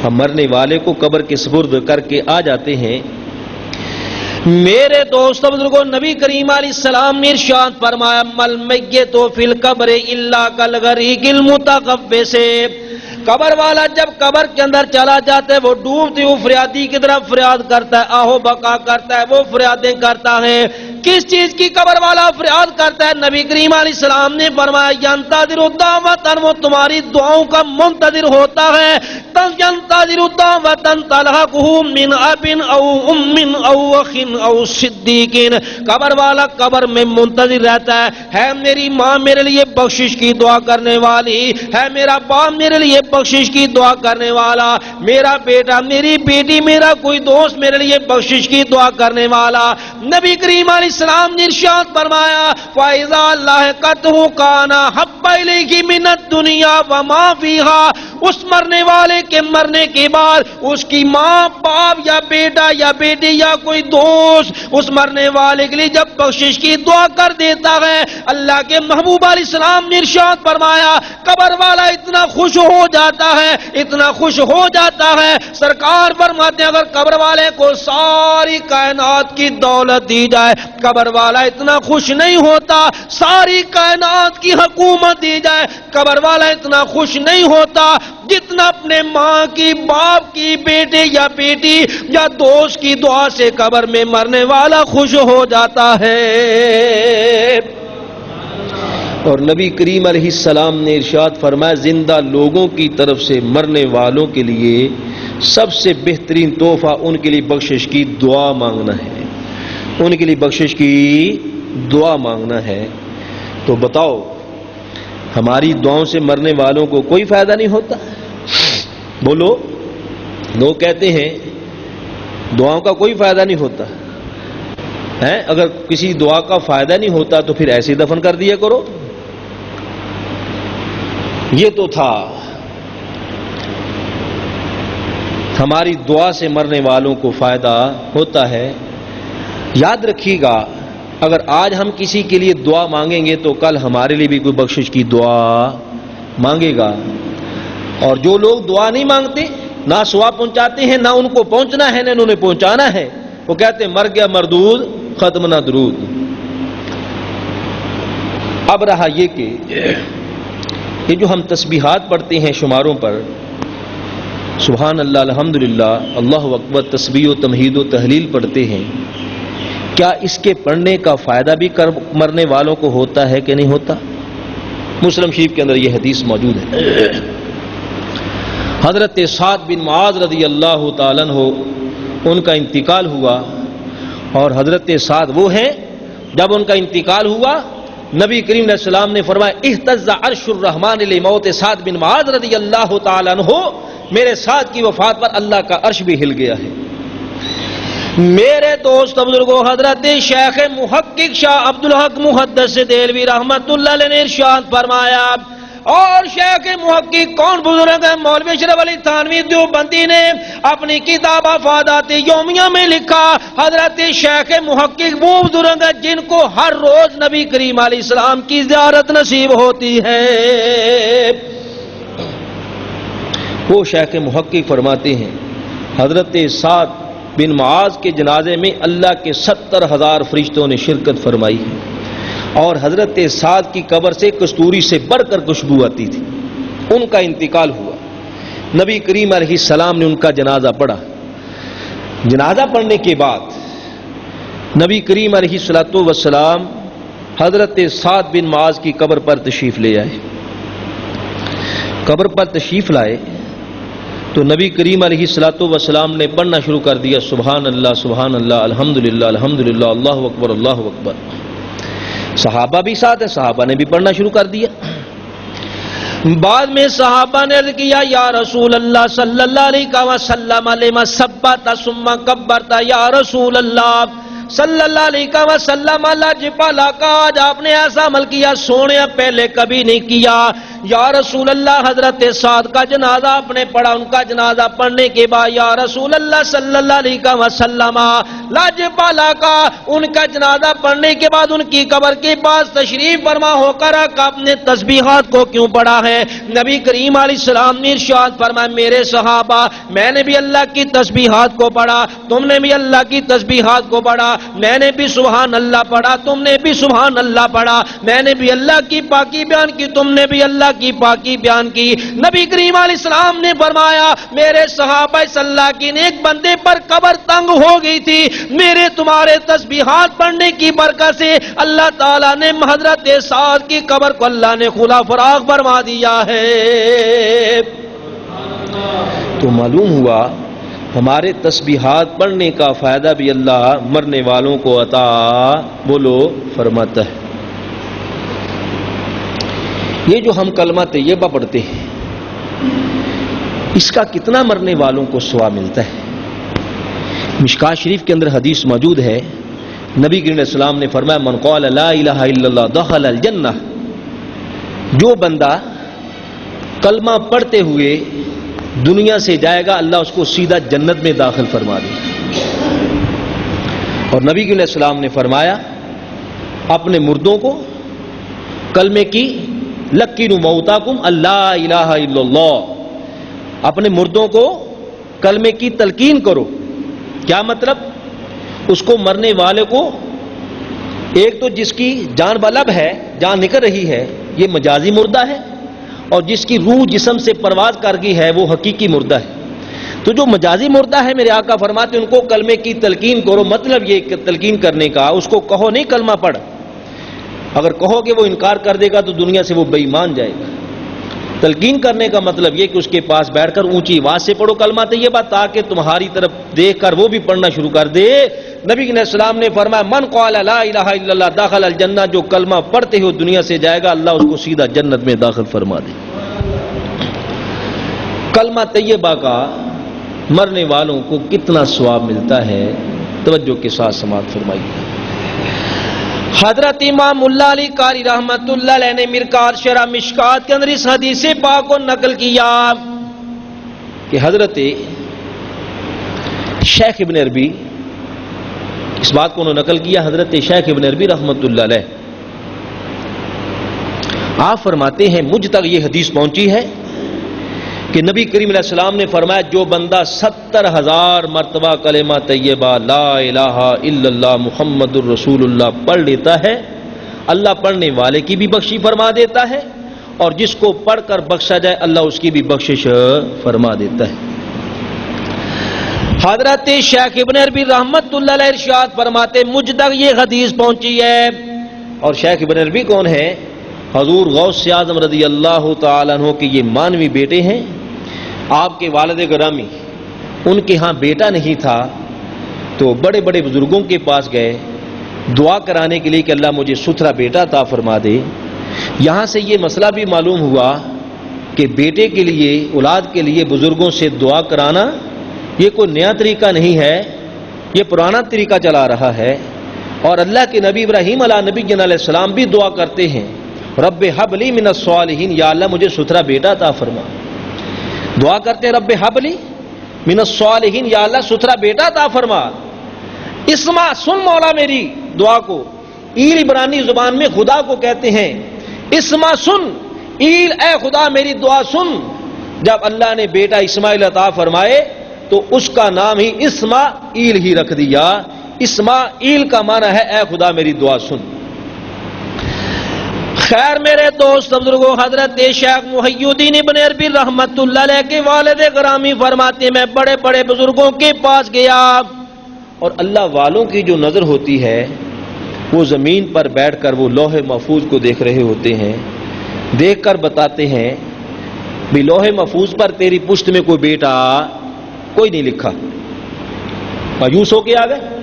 ہم مرنے والے کو قبر کے سپرد کر کے آ جاتے ہیں، میرے دوست بزرگوں، نبی کریم علیہ السلام نے ارشاد فرمایا، مل میت فی القبر الا کالغریق المتغوص، قبر والا جب قبر کے اندر چلا جاتا ہے وہ ڈوبتی ہوئی فریادی کی طرف فریاد کرتا ہے، آہو بقا کرتا ہے، وہ فریادیں کرتا ہے۔ کس چیز کی قبر والا فریاد کرتا ہے؟ نبی کریم علیہ السلام نے فرمایا، ینتظر الدعوۃ، وہ تمہاری دعاؤں کا منتظر ہوتا ہے، ینتظر الدعوۃ تلحقہ من اب او ام او اخ او صدیق، قبر والا قبر میں منتظر رہتا ہے میری ماں میرے لیے بخشش کی دعا کرنے والی ہے، میرا باپ میرے لیے بخشش کی دعا کرنے والا، میرا بیٹا، میری بیٹی، میرا کوئی دوست میرے لیے بخشش کی دعا کرنے والا۔ نبی کریم علیہ السلام نے ارشاد فرمایا، فَإِذَا لَحِقَتْهُ كَانَ أَحَبَّ إِلَيْهِ مِنَ الدُّنْيَا وَمَا فِيهَا، اس مرنے والے کے مرنے کے بعد اس کی ماں، باپ یا بیٹا یا بیٹی یا کوئی دوست اس مرنے والے کے لیے جب بخشش کی دعا کر دیتا ہے، اللہ کے محبوب علیہ السلام نے ارشاد فرمایا، قبر والا اتنا خوش ہو جاتا ہے، اتنا خوش ہو جاتا ہے، سرکار فرماتے ہیں اگر قبر والے کو ساری کائنات کی دولت دی جائے، قبر والا اتنا خوش نہیں ہوتا، ساری کائنات کی حکومت دی جائے، قبر والا اتنا خوش نہیں ہوتا، جتنا اپنے ماں کی، باپ کی، بیٹے یا بیٹی یا دوست کی دعا سے قبر میں مرنے والا خوش ہو جاتا ہے۔ اور نبی کریم علیہ السلام نے ارشاد فرمایا زندہ لوگوں کی طرف سے مرنے والوں کے لیے سب سے بہترین تحفہ ان کے لیے بخشش کی دعا مانگنا ہے، ان کے لیے بخشش کی دعا مانگنا ہے۔ تو بتاؤ ہماری دعاؤں سے مرنے والوں کو کوئی فائدہ نہیں ہوتا؟ بولو، لوگ کہتے ہیں دعاؤں کا کوئی فائدہ نہیں ہوتا ہے، اگر کسی دعا کا فائدہ نہیں ہوتا تو پھر ایسے دفن کر دیا کرو۔ یہ تو تھا ہماری دعا سے مرنے والوں کو فائدہ ہوتا ہے۔ یاد رکھیے گا اگر آج ہم کسی کے لیے دعا مانگیں گے تو کل ہمارے لیے بھی کوئی بخشش کی دعا مانگے گا، اور جو لوگ دعا نہیں مانگتے، نہ ثواب پہنچاتے ہیں، نہ ان کو پہنچنا ہے نہ انہوں نے پہنچانا ہے، وہ کہتے ہیں مر گیا مردود ختم نہ درود۔ اب رہا یہ کہ یہ جو ہم تسبیحات پڑھتے ہیں شماروں پر، سبحان اللہ، الحمدللہ، اللہ اکبر، تسبیح و تمہید و تحلیل پڑھتے ہیں، کیا اس کے پڑھنے کا فائدہ بھی مرنے والوں کو ہوتا ہے کہ نہیں ہوتا؟ مسلم شریف کے اندر یہ حدیث موجود ہے۔ حضرت سعد بن معاذ رضی اللہ تعالیٰ عنہ ان کا انتقال ہوا، اور حضرت سعد وہ ہیں جب ان کا انتقال ہوا نبی کریم علیہ السلام نے فرمایا اہتز عرش الرحمن لموت سعد بن معاذ رضی اللہ تعالیٰ عنہ، میرے سعد کی وفات پر اللہ کا عرش بھی ہل گیا ہے۔ میرے دوست بزرگوں، حضرت شیخ محقق شاہ عبدالحق محدث دہلوی رحمت اللہ علیہ نے ارشاد فرمایا، اور شیخ محقق کون بزرگ ہے؟ مولوی اشرف علی تھانوی دیوبندی نے اپنی کتاب افادات یومیہ میں لکھا، حضرت شیخ محقق وہ بزرگ ہے جن کو ہر روز نبی کریم علیہ السلام کی زیارت نصیب ہوتی ہے۔ وہ شیخ محقق فرماتے ہیں حضرت سعد بن معاذ کے جنازے میں اللہ کے 70,000 فرشتوں نے شرکت فرمائی ہے، اور حضرت سعد کی قبر سے کستوری سے بڑھ کر خوشبو آتی تھی۔ ان کا انتقال ہوا، نبی کریم علیہ السلام نے ان کا جنازہ پڑھا۔ جنازہ پڑھنے کے بعد نبی کریم علیہ السلام حضرت سعد بن معاذ کی قبر پر تشریف لے آئے۔ قبر پر تشریف لائے تو نبی کریم علیہ السلام نے پڑھنا شروع کر دیا، سبحان اللہ سبحان اللہ، الحمدللہ الحمدللہ، اللہ اکبر اللہ اکبر۔ صحابہ بھی ساتھ ہیں، صحابہ نے بھی پڑھنا شروع کر دیا۔ بعد میں صحابہ نے عرض کیا یا رسول اللہ صلی اللہ علیہ وسلم لما سبت ثم کبرت، یا رسول اللہ صلی اللہ علیہ وسلم، اللہ جپالا کا آج آپ نے ایسا عمل کیا سونے پہلے کبھی نہیں کیا۔ یا رسول اللہ حضرت سعد کا جنازہ آپ نے پڑھا، ان کا جنازہ پڑھنے کے بعد یا رسول اللہ صلی اللہ علیہ وسلم لاجپالا کا ان کا جنازہ پڑھنے کے بعد ان کی قبر کے پاس تشریف فرما ہو کر آپ نے تسبیحات کو کیوں پڑھا ہے؟ نبی کریم علیہ السلام نے ارشاد فرمایا میرے صحابہ، میں نے بھی اللہ کی تسبیحات کو پڑھا، تم نے بھی اللہ کی تسبیحات کو پڑھا، میں نے بھی سبحان اللہ پڑھا، تم نے بھی سبحان اللہ پڑھا، میں نے بھی اللہ کی پاکی بیان کی، تم نے بھی اللہ کی پاکی بیان کی۔ نبی کریم علیہ السلام نے فرمایا میرے صحابہ صلی اللہ کی نیک بندے پر قبر تنگ ہو گئی تھی، میرے تمہارے تسبیحات پڑھنے کی برکت سے اللہ تعالیٰ نے حضرت سعد کی قبر کو اللہ نے کھلا فراغ فرما دیا ہے۔ تو معلوم ہوا ہمارے تسبیحات پڑھنے کا فائدہ بھی اللہ مرنے والوں کو عطا بولو فرماتا ہے۔ یہ جو ہم کلمہ طیبہ پڑھتے ہیں اس کا کتنا مرنے والوں کو ثواب ملتا ہے؟ مشکات شریف کے اندر حدیث موجود ہے، نبی کریم علیہ السلام نے فرمایا من قال لا الہ الا اللہ دخل الجنہ، جو بندہ کلمہ پڑھتے ہوئے دنیا سے جائے گا اللہ اس کو سیدھا جنت میں داخل فرما دے۔ اور نبی کریم علیہ السلام نے فرمایا اپنے مردوں کو کلمے کی لقینوا موتاکم اللہ الہ الا اللہ، اپنے مردوں کو کلمے کی تلقین کرو۔ کیا مطلب؟ اس کو مرنے والے کو، ایک تو جس کی جان بلب ہے، جان نکل رہی ہے، یہ مجازی مردہ ہے، اور جس کی روح جسم سے پرواز کر گئی ہے وہ حقیقی مردہ ہے۔ تو جو مجازی مردہ ہے میرے آقا فرماتے ہیں ان کو کلمے کی تلقین کرو، مطلب یہ کہ تلقین کرنے کا اس کو کہو نہیں کلمہ پڑھ، اگر کہو کہ وہ انکار کر دے گا تو دنیا سے وہ بے ایمان جائے گا۔ تلقین کرنے کا مطلب یہ کہ اس کے پاس بیٹھ کر اونچی آواز سے پڑھو کلمہ طیبہ تاکہ تمہاری طرف دیکھ کر وہ بھی پڑھنا شروع کر دے۔ نبی علیہ السلام نے فرمایا من قال لا الہ الا اللہ دخل الجنہ، جو کلمہ پڑھتے ہو دنیا سے جائے گا اللہ اس کو سیدھا جنت میں داخل فرما دے۔ کلمہ طیبہ کا مرنے والوں کو کتنا ثواب ملتا ہے، توجہ کے ساتھ سماعت فرمائیے۔ حضرت امام اللہ علی قاری رحمت اللہ علیہ نے مرکات شرح مشکات کے اندر اس حدیث پاک کو نقل کیا کہ حضرت شیخ ابن عربی، اس بات کو انہوں نے نقل کیا حضرت شیخ ابن عربی رحمت اللہ علیہ، آپ فرماتے ہیں مجھ تک یہ حدیث پہنچی ہے کہ نبی کریم علیہ السلام نے فرمایا جو بندہ 70,000 مرتبہ کلمہ طیبہ لا الہ الا اللہ محمد الرسول اللہ پڑھ لیتا ہے اللہ پڑھنے والے کی بھی بخشش فرما دیتا ہے، اور جس کو پڑھ کر بخشا جائے اللہ اس کی بھی بخشش فرما دیتا ہے۔ حضرت شیخ ابن عربی رحمت اللہ علیہ ارشاد فرماتے مجھ تک یہ حدیث پہنچی ہے، اور شیخ ابن عربی کون ہے؟ حضور غوث اعظم رضی اللہ تعالیٰ عنہ کے یہ مانوی بیٹے ہیں۔ آپ کے والد گرامی ان کے ہاں بیٹا نہیں تھا تو بڑے بڑے بزرگوں کے پاس گئے دعا کرانے کے لیے کہ اللہ مجھے ستھرا بیٹا عطا فرما دے۔ یہاں سے یہ مسئلہ بھی معلوم ہوا کہ بیٹے کے لیے اولاد کے لیے بزرگوں سے دعا کرانا یہ کوئی نیا طریقہ نہیں ہے، یہ پرانا طریقہ چلا رہا ہے، اور اللہ کے نبی ابراہیم علیہ نبی جن علیہ السلام بھی دعا کرتے ہیں رب حب لی من الصالحین، یا اللہ مجھے ستھرا بیٹا عطا فرما۔ دعا کرتے ہیں رب حب لی من الصالحین، یا اللہ ستھرا بیٹا عطا فرما۔ اسمع سن مولا میری دعا کو، ایل عبرانی زبان میں خدا کو کہتے ہیں اسمع سن، ایل اے خدا میری دعا سن۔ جب اللہ نے بیٹا اسماعیل عطا فرمائے تو اس کا نام ہی اسماعیل ہی رکھ دیا۔ اسماعیل کا معنی ہے اے خدا میری دعا سن۔ خیر میرے دوست بزرگوں، حضرت شیخ محی الدین ابن عربی رحمت اللہ علیہ کے والد گرامی فرماتے میں بڑے بڑے بزرگوں کے پاس گیا، اور اللہ والوں کی جو نظر ہوتی ہے وہ زمین پر بیٹھ کر وہ لوح محفوظ کو دیکھ رہے ہوتے ہیں، دیکھ کر بتاتے ہیں بھی لوح محفوظ پر تیری پشت میں کوئی بیٹا کوئی نہیں لکھا۔ مایوس ہو کے آ گئے۔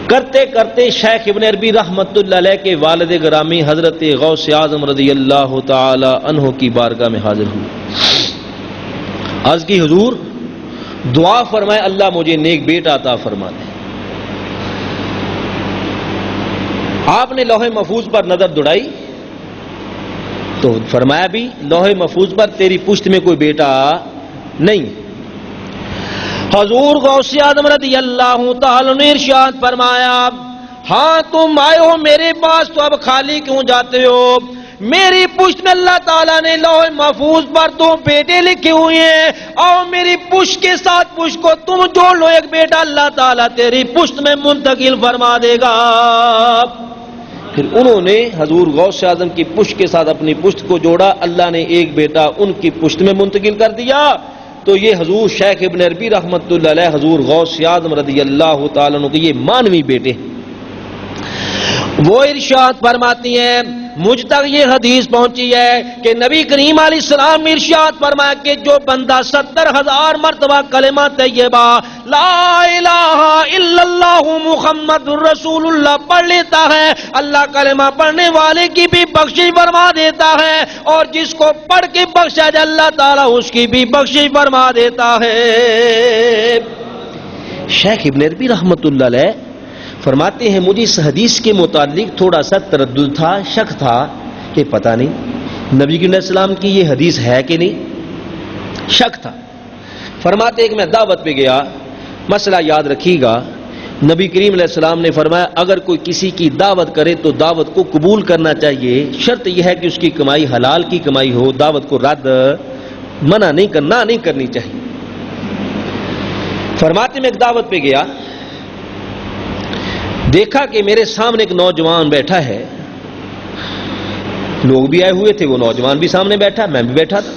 کرتے کرتے شیخ ابن عربی رحمت اللہ علیہ کے والد گرامی حضرت غوث اعظم رضی اللہ تعالی عنہ کی بارگاہ میں حاضر ہوئے۔ عرض کی حضور دعا فرمائے اللہ مجھے نیک بیٹا عطا فرما دے۔ آپ نے لوح محفوظ پر نظر دوڑائی تو فرمایا بھی لوح محفوظ پر تیری پشت میں کوئی بیٹا نہیں۔ حضور غوث اعظم رضی اللہ تعالی نے ارشاد فرمایا ہاں تم آئے ہو میرے پاس تو اب خالی کیوں جاتے ہو؟ میری پشت میں اللہ تعالیٰ نے لوح محفوظ پر 2 بیٹے لکھے ہوئے ہیں، اور میری پشت کے ساتھ پشت کو تم جوڑ لو، ایک بیٹا اللہ تعالیٰ تیری پشت میں منتقل فرما دے گا۔ پھر انہوں نے حضور غوث اعظم کی پشت کے ساتھ اپنی پشت کو جوڑا، اللہ نے ایک بیٹا ان کی پشت میں منتقل کر دیا۔ تو یہ حضور شیخ ابن عربی رحمت اللہ علیہ حضور غوث اعظم رضی اللہ تعالیٰ عنہ کے یہ مانوی بیٹے ہیں۔ وہ ارشاد فرماتی ہیں مجھ تک یہ حدیث پہنچی ہے کہ نبی کریم علیہ السلام نے ارشاد فرمایا کہ جو بندہ 70,000 مرتبہ کلمہ طیبہ لا الہ الا اللہ محمد الرسول اللہ پڑھ لیتا ہے اللہ کلمہ پڑھنے والے کی بھی بخشش فرما دیتا ہے، اور جس کو پڑھ کے بخشا جائے اللہ تعالیٰ اس کی بھی بخشش فرما دیتا ہے۔ شیخ ابن عربی رحمت اللہ علیہ فرماتے ہیں مجھے اس حدیث کے متعلق تھوڑا سا تردد تھا، شک تھا کہ پتہ نہیں نبی علیہ السلام کی یہ حدیث ہے کہ نہیں، شک تھا۔ فرماتے ہیں کہ میں دعوت پہ گیا، مسئلہ یاد رکھیے گا، نبی کریم علیہ السلام نے فرمایا اگر کوئی کسی کی دعوت کرے تو دعوت کو قبول کرنا چاہیے، شرط یہ ہے کہ اس کی کمائی حلال کی کمائی ہو، دعوت کو رد منع نہیں کرنی چاہیے۔ فرماتے میں ایک دعوت پہ گیا، دیکھا کہ میرے سامنے ایک نوجوان بیٹھا ہے، لوگ بھی آئے ہوئے تھے، وہ نوجوان بھی سامنے بیٹھا، میں بھی بیٹھا تھا،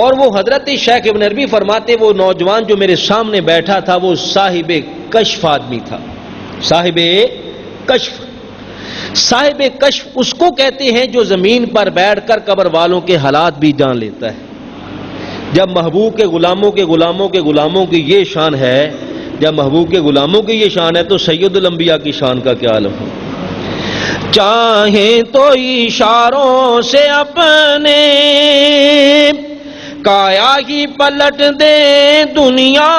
اور وہ حضرت شیخ ابن عربی فرماتے وہ نوجوان جو میرے سامنے بیٹھا تھا وہ صاحب کشف آدمی تھا۔ صاحب کشف، صاحب کشف اس کو کہتے ہیں جو زمین پر بیٹھ کر قبر والوں کے حالات بھی جان لیتا ہے۔ جب محبوب کے غلاموں کی یہ شان ہے، جب محبوب کے غلاموں کی یہ شان ہے تو سید الانبیاء کی شان کا کیا عالم ہے؟ چاہیں تو اشاروں سے اپنے کایا ہی پلٹ دے دنیا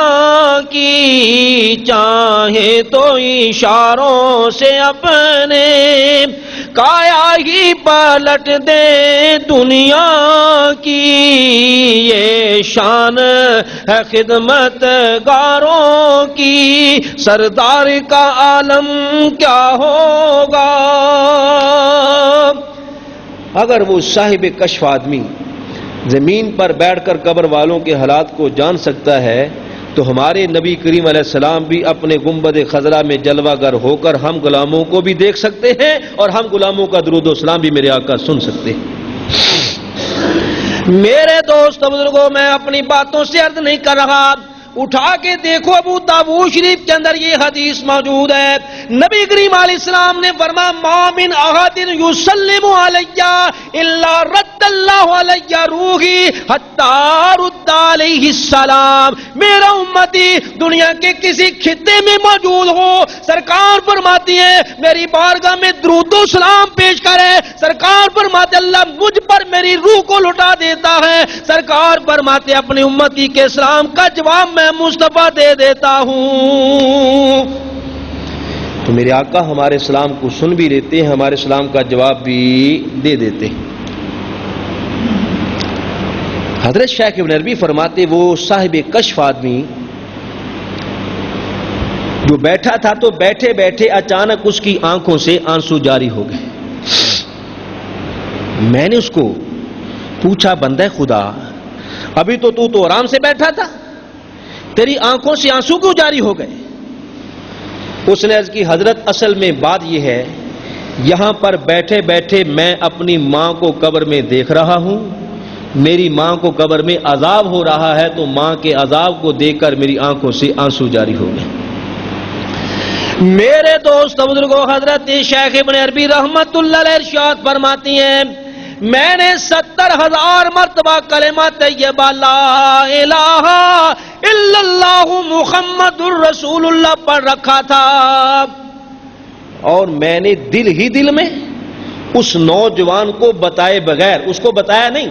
کی، چاہیں تو اشاروں سے اپنے کایا ہی پلٹ دے دنیا کی، یہ شان ہے خدمت گاروں کی، سردار کا عالم کیا ہوگا۔ اگر وہ صاحب کشف آدمی زمین پر بیٹھ کر قبر والوں کے حالات کو جان سکتا ہے تو ہمارے نبی کریم علیہ السلام بھی اپنے گنبد خضرا میں جلوہ گر ہو کر ہم غلاموں کو بھی دیکھ سکتے ہیں، اور ہم غلاموں کا درود و سلام بھی میرے آقا سن سکتے ہیں۔ میرے دوست بزرگوں، میں اپنی باتوں سے عرض نہیں کر رہا، اٹھا کے دیکھو ابو داؤد شریف کے اندر یہ حدیث موجود ہے۔ نبی کریم علیہ السلام نے فرمایا ما من احد یسلم علی الا رد اللہ علی روحی حتی رد علیہ السلام۔ میرا امتی دنیا کے کسی خطے میں موجود ہو، سرکار فرماتی ہے میری بارگاہ میں درود و سلام پیش کرے، سرکار فرماتے اللہ مجھ پر میری روح کو لٹا دیتا ہے، سرکار فرماتے اپنی امتی کے سلام کا جواب میں مصطفیٰ دے دیتا ہوں۔ تو میرے آقا ہمارے سلام کو سن بھی لیتے ہیں، ہمارے سلام کا جواب بھی دے دیتے ہیں۔ حضرت شیخ ابن عربی فرماتے وہ صاحب کشف آدمی جو بیٹھا تھا تو بیٹھے بیٹھے اچانک اس کی آنکھوں سے آنسو جاری ہو گئے۔ میں نے اس کو پوچھا بندہ خدا ابھی تو آرام سے بیٹھا تھا، تیری آنکھوں سے آنسو کیوں جاری ہو گئے؟ اس نے عرض کی حضرت اصل میں بات یہ ہے یہاں پر بیٹھے بیٹھے میں اپنی ماں کو قبر میں دیکھ رہا ہوں، میری ماں کو قبر میں عذاب ہو رہا ہے تو ماں کے عذاب کو دیکھ کر میری آنکھوں سے آنسو جاری ہو گئے۔ میرے دوست بزرگوں، حضرت شیخ ابن عربی رحمت اللہ علیہ ارشاد فرماتی ہیں میں نے 70,000 مرتبہ کلمہ طیبہ لا الہ الا اللہ محمد الرسول اللہ پڑھ رکھا تھا، اور میں نے دل ہی دل میں اس نوجوان کو بتائے بغیر، اس کو بتایا نہیں،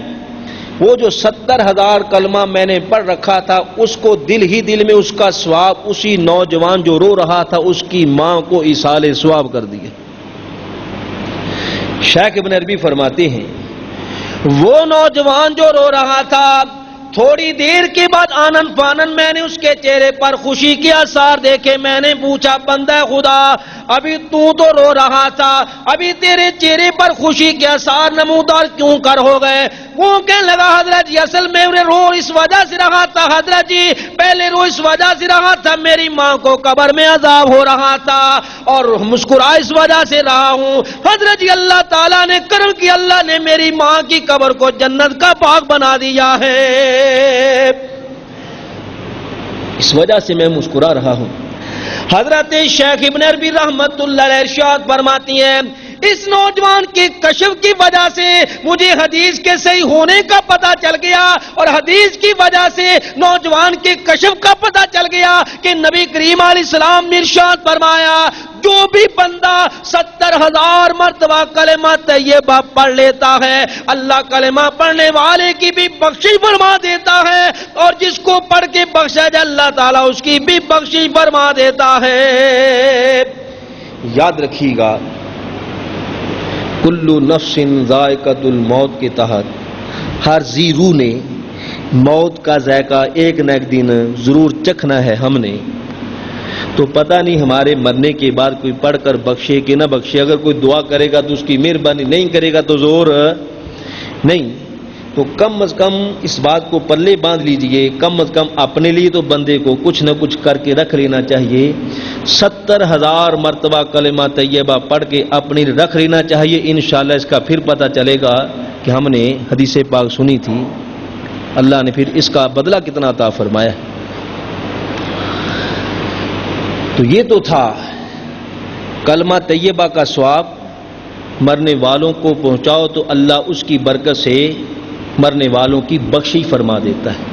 وہ جو 70,000 کلمہ میں نے پڑھ رکھا تھا اس کو دل ہی دل میں اس کا ثواب اسی نوجوان جو رو رہا تھا اس کی ماں کو ایصال ثواب کر دیے۔ شیخ ابن عربی فرماتے ہیں وہ نوجوان جو رو رہا تھا تھوڑی دیر کے بعد آنن فانن میں نے اس کے چہرے پر خوشی کے آثار دیکھے۔ میں نے پوچھا بندہ خدا ابھی تو رو رہا تھا، ابھی تیرے چہرے پر خوشی کے آثار نمودار کیوں کر ہو گئے؟ وہ کہنے لگا حضرت جی اصل میں رو اس وجہ سے رہا تھا، حضرت جی پہلے رو اس وجہ سے رہا تھا میری ماں کو قبر میں عذاب ہو رہا تھا، اور مسکرا اس وجہ سے رہا ہوں حضرت جی اللہ تعالیٰ نے کرم کی، اللہ نے میری ماں کی قبر کو جنت کا باغ بنا دیا ہے، اس وجہ سے میں مسکرا رہا ہوں۔ حضرت شیخ ابن عربی رحمت اللہ علیہ ارشاد فرماتی ہیں اس نوجوان کی کشف کی وجہ سے مجھے حدیث کے صحیح ہونے کا پتہ چل گیا، اور حدیث کی وجہ سے نوجوان کے کشف کا پتہ چل گیا کہ نبی کریم علیہ السلام نے ارشاد فرمایا جو بھی بندہ 70,000 مرتبہ کلمہ طیبہ پڑھ لیتا ہے اللہ کلمہ پڑھنے والے کی بھی بخشش فرما دیتا ہے، اور جس کو پڑھ کے بخشا جائے اللہ تعالیٰ اس کی بھی بخشش فرما دیتا ہے۔ یاد رکھیے گا کل نفس ذائقۃ الموت کے تحت ہر ذی روح نے موت کا ذائقہ ایک نہ ایک دن ضرور چکھنا ہے۔ ہم نے تو پتہ نہیں ہمارے مرنے کے بعد کوئی پڑھ کر بخشے کہ نہ بخشے، اگر کوئی دعا کرے گا تو اس کی مہربانی، نہیں کرے گا تو زور نہیں، تو کم از کم اس بات کو پلے باندھ لیجئے، کم از کم اپنے لیے تو بندے کو کچھ نہ کچھ کر کے رکھ لینا چاہیے 70,000 مرتبہ کلمہ طیبہ پڑھ کے اپنی رکھ لینا چاہیے. انشاءاللہ اس کا پھر پتہ چلے گا کہ ہم نے حدیث پاک سنی تھی، اللہ نے پھر اس کا بدلہ کتنا عطا فرمایا. تو یہ تو تھا کلمہ طیبہ کا ثواب. مرنے والوں کو پہنچاؤ تو اللہ اس کی برکت سے مرنے والوں کی بخشش فرما دیتا ہے.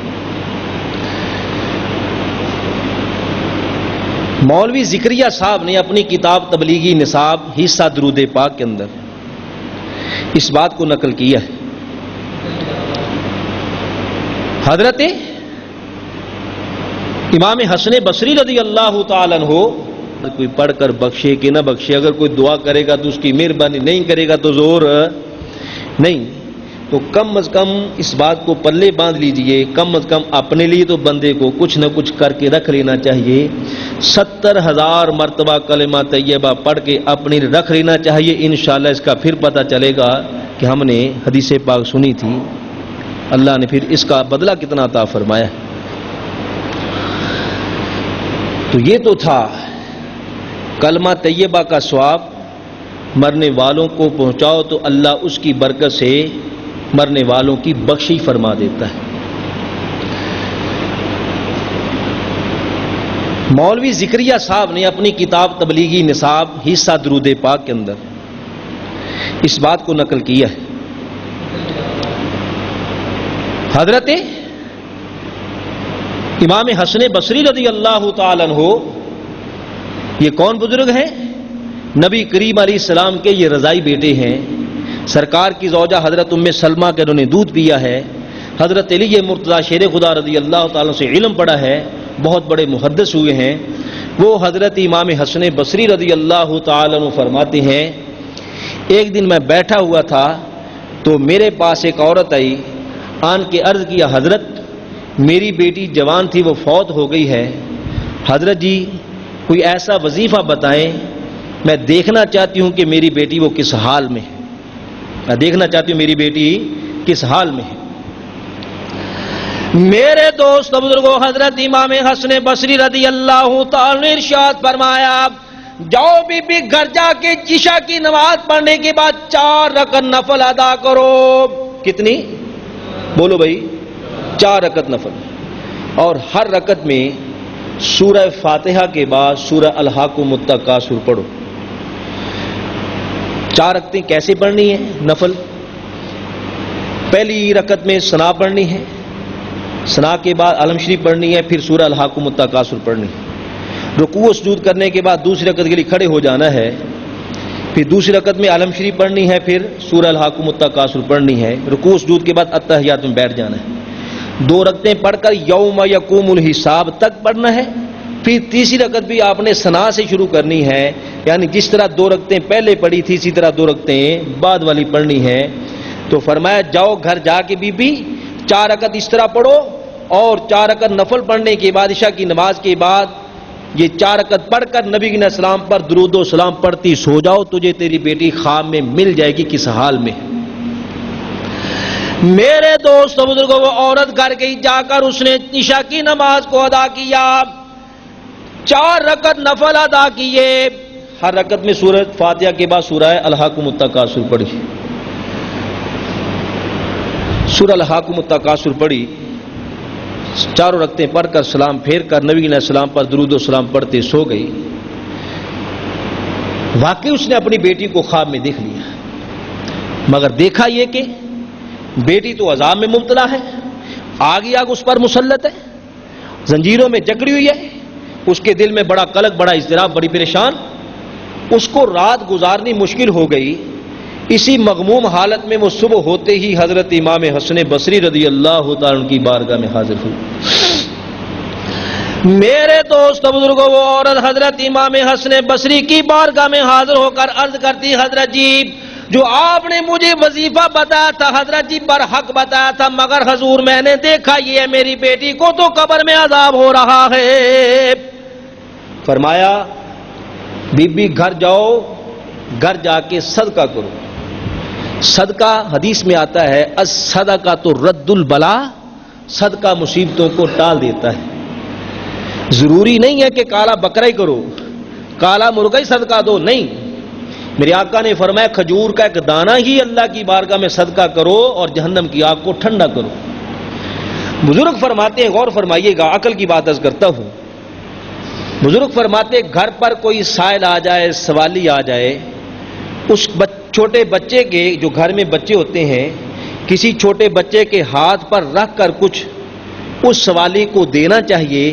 مولوی ذکریہ صاحب نے اپنی کتاب تبلیغی نصاب حصہ درود پاک کے اندر اس بات کو نقل کیا ہے. حضرت امام حسن بصری رضی اللہ تعالی عنہ کوئی پڑھ کر بخشے کہ نہ بخشے، اگر کوئی دعا کرے گا تو اس کی مہربانی، نہیں کرے گا تو زور نہیں. تو کم از کم اس بات کو پلے باندھ لیجئے، کم از کم اپنے لیے تو بندے کو کچھ نہ کچھ کر کے رکھ لینا چاہیے. 70,000 مرتبہ کلمہ طیبہ پڑھ کے اپنی رکھ لینا چاہیے. انشاءاللہ اس کا پھر پتہ چلے گا کہ ہم نے حدیث پاک سنی تھی، اللہ نے پھر اس کا بدلہ کتنا عطا فرمایا. تو یہ تو تھا کلمہ طیبہ کا ثواب. مرنے والوں کو پہنچاؤ تو اللہ اس کی برکت سے مرنے والوں کی بخشش فرما دیتا ہے. مولوی ذکریہ صاحب نے اپنی کتاب تبلیغی نصاب حصہ درود پاک کے اندر اس بات کو نقل کیا ہے. حضرت امام حسن بصری رضی اللہ تعالی عنہ، یہ کون بزرگ ہیں؟ نبی کریم علیہ السلام کے یہ رضائی بیٹے ہیں. سرکار کی زوجہ حضرت ام سلمہ کے انہوں نے دودھ پیا ہے. حضرت علی مرتضیٰ شیر خدا رضی اللہ تعالیٰ سے علم پڑھا ہے، بہت بڑے محدث ہوئے ہیں. وہ حضرت امام حسن بصری رضی اللہ تعالیٰ عنہ فرماتے ہیں ایک دن میں بیٹھا ہوا تھا تو میرے پاس ایک عورت آئی، آن کے عرض کیا حضرت میری بیٹی جوان تھی وہ فوت ہو گئی ہے، حضرت جی کوئی ایسا وظیفہ بتائیں، میں دیکھنا چاہتی ہوں کہ میری بیٹی وہ کس حال میں ہے، میں دیکھنا چاہتی ہوں میری بیٹی کس حال میں ہے. میرے دوست بزرگوں، حضرت امام حسن بصری رضی اللہ تعالی نے ارشاد فرمایا جاؤ بی بی گھر جا کے عشاء کی نماز پڑھنے کے بعد 4 رکعت نفل ادا کرو. کتنی؟ بولو بھائی، 4 رکعت نفل. اور ہر رکعت میں سورہ فاتحہ کے بعد سورہ الحاقم التکاثر پڑھو. 4 رکعتیں کیسے پڑھنی ہیں نفل؟ پہلی رکعت میں ثنا پڑھنی ہے، ثنا کے بعد علم شریف پڑھنی ہے، پھر سورہ الحاقم التکاثر پڑھنی ہے. رکوع و سجود کرنے کے بعد دوسری رکعت کے لیے کھڑے ہو جانا ہے، پھر دوسری رکعت میں علم شریف پڑھنی ہے، پھر سورہ الحاقم التکاثر پڑھنی ہے. رکوع و سجود کے بعد التحیات میں بیٹھ جانا ہے. 2 رکعتیں پڑھ کر یوم یقوم الحساب تک پڑھنا ہے. پھر تیسری رکعت بھی آپ نے ثنا سے شروع کرنی ہے، یعنی جس طرح 2 رکعتیں پہلے پڑھی تھی اسی طرح 2 رکعتیں بعد والی پڑھنی ہے. تو فرمایا جاؤ گھر جا کے بی بی 4 رکعت اس طرح پڑھو، اور 4 رکعت نفل پڑھنے کے بعد عشاء کی نماز کے بعد یہ 4 رکعت پڑھ کر نبی علیہ السلام پر درود و سلام پڑھتی سو جاؤ، تجھے تیری بیٹی خواب میں مل جائے گی کس حال میں. میرے دوست بزرگوں، وہ عورت گھر گئی، جا کر اس نے عشاء کی نماز کو ادا کیا، 4 رکعت نفل ادا کیے. ہر رکعت میں سورہ فاتحہ کے بعد سورہ الحاقم التکاثر پڑھی. سورہ الحاقم التکاثر پڑھی، 4 رکعتیں پڑھ کر سلام پھیر کر نبی علیہ السلام پر درود و سلام پڑھتے سو گئی. واقعی اس نے اپنی بیٹی کو خواب میں دیکھ لیا، مگر دیکھا یہ کہ بیٹی تو عذاب میں مبتلا ہے، آگ ہی آگ اس پر مسلط ہے، زنجیروں میں جکڑی ہوئی ہے. اس کے دل میں بڑا قلق، بڑا اضطراب، بڑی پریشان. اس کو رات گزارنی مشکل ہو گئی. اسی مغموم حالت میں وہ صبح ہوتے ہی حضرت امام حسن بصری رضی اللہ تعالیٰ عنہ کی بارگاہ میں حاضر ہوئی. میرے دوست بزرگوں، وہ عورت حضرت امام حسن بصری کی بارگاہ میں حاضر ہو کر عرض کرتی حضرت جی جو آپ نے مجھے وظیفہ بتایا تھا حضرت جی برحق بتایا تھا، مگر حضور میں نے دیکھا یہ میری بیٹی کو تو قبر میں عذاب ہو رہا ہے. فرمایا بی بی گھر جاؤ، گھر جا کے صدقہ کرو. صدقہ حدیث میں آتا ہے الصدقہ تو رد البلا، صدقہ مصیبتوں کو ٹال دیتا ہے. ضروری نہیں ہے کہ کالا بکرا ہی کرو، کالا مرغا ہی صدقہ دو، نہیں، میرے آقا نے فرمایا کھجور کا ایک دانہ ہی اللہ کی بارگاہ میں صدقہ کرو اور جہنم کی آگ کو ٹھنڈا کرو۔ بزرگ فرماتے ہیں، غور فرمائیے گا، عقل کی بات عرض کرتا ہوں، بزرگ فرماتے ہیں گھر پر کوئی سائل آ جائے، سوالی آ جائے، اس چھوٹے بچے کے، جو گھر میں بچے ہوتے ہیں، کسی چھوٹے بچے کے ہاتھ پر رکھ کر کچھ اس سوالی کو دینا چاہیے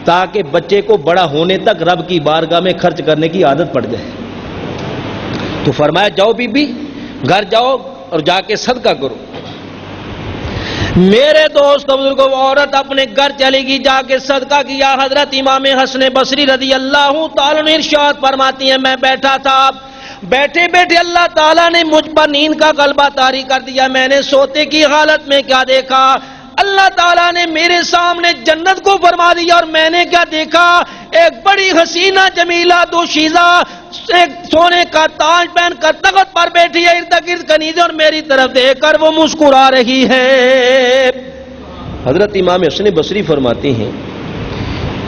تاکہ بچے کو بڑا ہونے تک رب کی بارگاہ میں خرچ کرنے کی عادت پڑ جائے۔ تو فرمایا جاؤ بی بی گھر جاؤ اور جا کے صدقہ کرو۔ میرے دوست بزرگوں، وہ عورت اپنے گھر چلے گی، جا کے صدقہ کیا۔ حضرت امام حسن بصری رضی اللہ تعالیٰ نے ارشاد فرماتی ہیں میں بیٹھا تھا، بیٹھے بیٹھے اللہ تعالیٰ نے مجھ پر نیند کا غلبہ طاری کر دیا۔ میں نے سوتے کی حالت میں کیا دیکھا، اللہ تعالیٰ نے میرے سامنے جنت کو فرما دیا، اور میں نے کیا دیکھا، ایک بڑی حسینہ جمیلہ دوشیزہ ایک سونے کا تاج پہن کر تخت پر بیٹھی ہے، ارد گرد کنیزیں، اور میری طرف دیکھ کر وہ مسکرا رہی ہے۔ حضرت امام حسن بصری فرماتے ہیں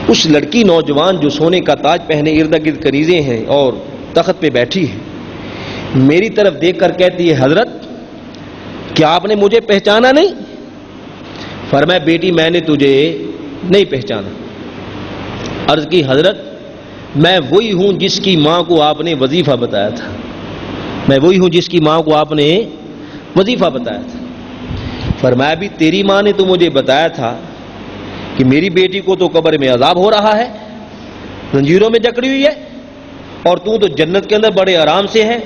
اس لڑکی نوجوان جو سونے کا تاج پہنے، ارد گرد کنیزیں ہیں اور تخت پہ بیٹھی ہے، میری طرف دیکھ کر کہتی ہے حضرت کیا آپ نے مجھے پہچانا نہیں؟ فرمایا بیٹی میں نے تجھے نہیں پہچانا۔ عرض کی حضرت میں وہی ہوں جس کی ماں کو آپ نے وظیفہ بتایا تھا، میں وہی ہوں جس کی ماں کو آپ نے وظیفہ بتایا تھا۔ فرمایا بھی تیری ماں نے تو مجھے بتایا تھا کہ میری بیٹی کو تو قبر میں عذاب ہو رہا ہے، زنجیروں میں جکڑی ہوئی ہے، اور تو جنت کے اندر بڑے آرام سے ہے،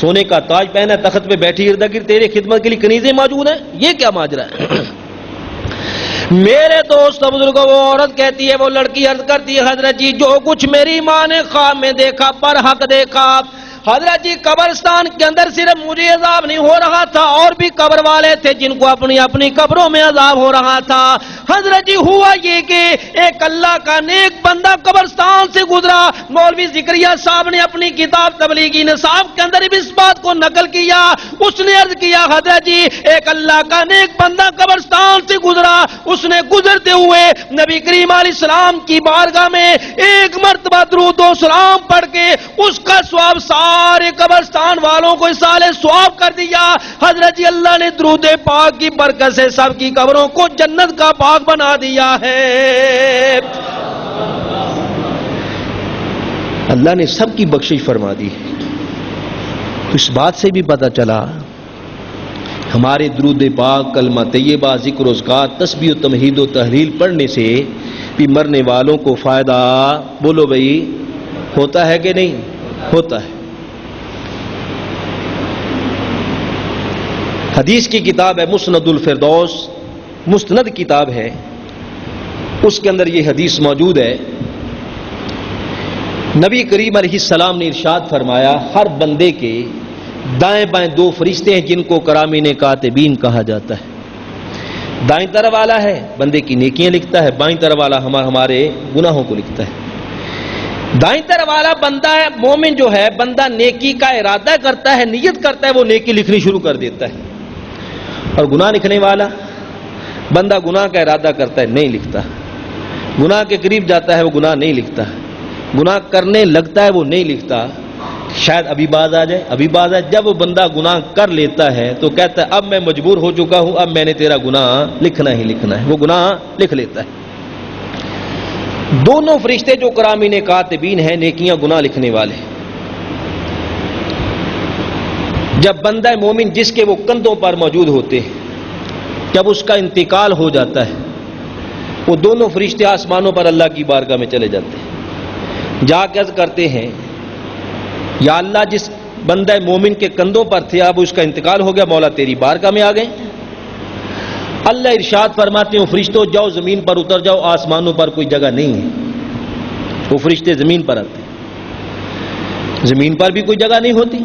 سونے کا تاج پہنا، تخت پہ بیٹھی، ارد گرد تیرے خدمت کے لیے کنیزیں موجود ہیں، یہ کیا ماجرا ہے؟ میرے دوست بزرگوں، وہ عورت کہتی ہے، وہ لڑکی عرض کرتی ہے حضرت جی جو کچھ میری ماں نے خواب میں دیکھا، پر حق دیکھا، حضرت جی قبرستان کے اندر صرف مجھے عذاب نہیں ہو رہا تھا، اور بھی قبر والے تھے جن کو اپنی اپنی قبروں میں عذاب ہو رہا تھا۔ حضرت جی ہوا یہ کہ ایک اللہ کا نیک بندہ قبرستان سے گزرا، مولوی زکریا صاحب نے اپنی کتاب تبلیغی نصاب کے اندر بھی اس بات کو نقل کیا۔ اس نے عرض کیا حضرت جی ایک اللہ کا نیک بندہ قبرستان سے گزرا، اس نے گزرتے ہوئے نبی کریم علیہ السلام کی بارگاہ میں ایک مرتبہ درود و سلام پڑھ کے اس کا ثواب سارے قبرستان والوں کو اصال ثواب کر دیا۔ حضرت جی اللہ نے درود پاک کی برکت سے سب کی قبروں کو جنت کا پاک بنا دیا ہے۔ اللہ نے سب کی بخشش فرما دی۔ تو اس بات سے بھی پتہ چلا ہمارے درود پاک، کلمہ طیبہ، ذکر و اذکار، تسبیح و تمہید و تحلیل پڑھنے سے بھی مرنے والوں کو فائدہ، بولو بھائی، ہوتا ہے کہ نہیں ہوتا ہے؟ حدیث کی کتاب ہے مسند الفردوس، مستند کتاب ہے، اس کے اندر یہ حدیث موجود ہے۔ نبی کریم علیہ السلام نے ارشاد فرمایا ہر بندے کے دائیں بائیں دو فرشتے ہیں جن کو کرامین کاتبین کہا جاتا ہے۔ دائیں طرف والا ہے بندے کی نیکیاں لکھتا ہے، بائیں طرف والا ہمارے گناہوں کو لکھتا ہے۔ دائیں طرف والا بندہ ہے مومن جو ہے، بندہ نیکی کا ارادہ کرتا ہے، نیت کرتا ہے، وہ نیکی لکھنی شروع کر دیتا ہے، اور گناہ لکھنے والا بندہ گناہ کا ارادہ کرتا ہے، نہیں لکھتا، گناہ کے قریب جاتا ہے وہ گناہ نہیں لکھتا، گناہ کرنے لگتا ہے وہ نہیں لکھتا، شاید ابھی باز آ جائے، ابھی باز آ جائے۔ جب وہ بندہ گناہ کر لیتا ہے تو کہتا ہے اب میں مجبور ہو چکا ہوں، اب میں نے تیرا گناہ لکھنا ہی لکھنا ہے، وہ گناہ لکھ لیتا ہے۔ دونوں فرشتے جو کرامین کاتبین ہیں، نیکیاں گناہ لکھنے والے، جب بندہ مومن جس کے وہ کندھوں پر موجود ہوتے ہیں، جب اس کا انتقال ہو جاتا ہے، وہ دونوں فرشتے آسمانوں پر اللہ کی بارگاہ میں چلے جاتے ہیں، جا کے عرض کرتے ہیں یا اللہ جس بندہ مومن کے کندھوں پر تھے اب اس کا انتقال ہو گیا، مولا تیری بارگاہ میں آ گئے۔ اللہ ارشاد فرماتے ہیں فرشتوں جاؤ زمین پر اتر جاؤ، آسمانوں پر کوئی جگہ نہیں ہے۔ وہ فرشتے زمین پر آتے ہیں، زمین پر بھی کوئی جگہ نہیں ہوتی۔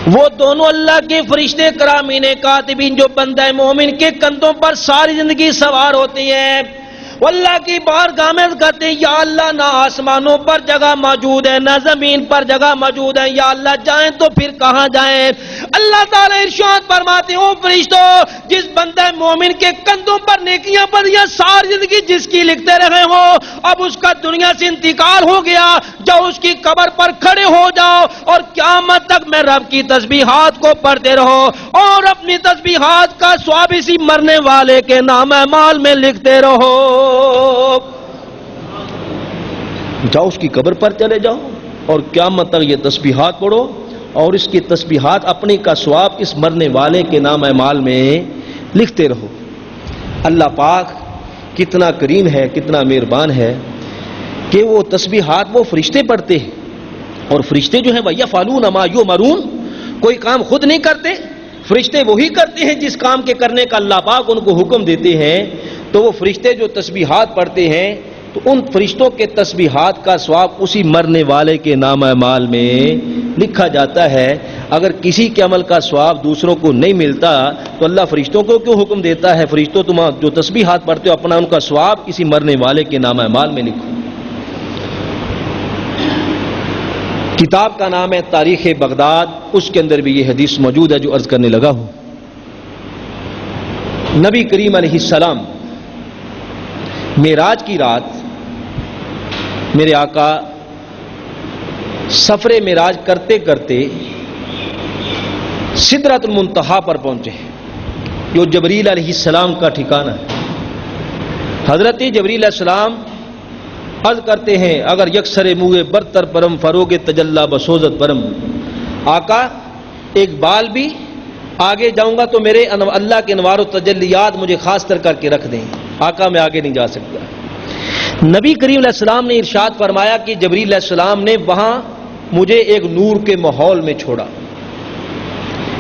وہ دونوں اللہ کے فرشتے کرامین کاتبین جو بندہ مومن کے کندھوں پر ساری زندگی سوار ہوتے ہیں، وہ اللہ کی بارگاہ میں کہتے ہیں یا اللہ نہ آسمانوں پر جگہ موجود ہے نہ زمین پر جگہ موجود ہے، یا اللہ جائیں تو پھر کہاں جائیں؟ اللہ تعالیٰ ارشاد فرماتے ہیں او فرشتوں، جس بندہ مومن کے کندھوں پر نیکیاں بدیاں ساری زندگی جس کی لکھتے رہے ہو، اب اس کا دنیا سے انتقال ہو گیا، جاؤ اس کی قبر پر کھڑے ہو جاؤ اور قیامت تک میں رب کی تسبیحات کو پڑھتے رہو اور اپنی تسبیحات کا ثواب اسی مرنے والے کے نام اعمال میں لکھتے رہو۔ جاؤ اس کی قبر پر چلے جاؤ اور قیامت تک یہ تسبیحات پڑھو اور اس کی تسبیحات اپنے کا ثواب اس مرنے والے کے نام اعمال میں لکھتے رہو۔ اللہ پاک کتنا کریم ہے، کتنا مہربان ہے کہ وہ تسبیحات وہ فرشتے پڑھتے ہیں، اور فرشتے جو ہیں وَيَفْعَلُونَ مَا يُؤْمَرُونَ، کوئی کام خود نہیں کرتے، فرشتے وہی کرتے ہیں جس کام کے کرنے کا اللہ پاک ان کو حکم دیتے ہیں۔ تو وہ فرشتے جو تسبیحات پڑھتے ہیں تو ان فرشتوں کے تسبیحات کا ثواب اسی مرنے والے کے نام اعمال میں لکھا جاتا ہے۔ اگر کسی کے عمل کا ثواب دوسروں کو نہیں ملتا تو اللہ فرشتوں کو کیوں حکم دیتا ہے فرشتوں تم جو تسبیحات پڑھتے ہو اپنا ان کا ثواب اسی مرنے والے کے نام اعمال میں لکھو۔ کتاب کا نام ہے تاریخ بغداد، اس کے اندر بھی یہ حدیث موجود ہے جو عرض کرنے لگا ہوں۔ نبی کریم علیہ السلام معراج کی رات میرے آقا سفر معراج کرتے کرتے سدرۃ المنتہا پر پہنچے، جو جبریل علیہ السلام کا ٹھکانہ ہے۔ حضرت جبریل علیہ السلام عرض کرتے ہیں اگر یکسر موئے برتر پرم فروغ تجلا بسوزت پرم، آقا ایک بال بھی آگے جاؤں گا تو میرے اللہ کے انوار و تجلیات مجھے خاص کر کے رکھ دیں، آقا میں آگے نہیں جا سکتا۔ نبی کریم علیہ السلام نے ارشاد فرمایا کہ جبریل علیہ السلام نے وہاں مجھے ایک نور کے ماحول میں چھوڑا۔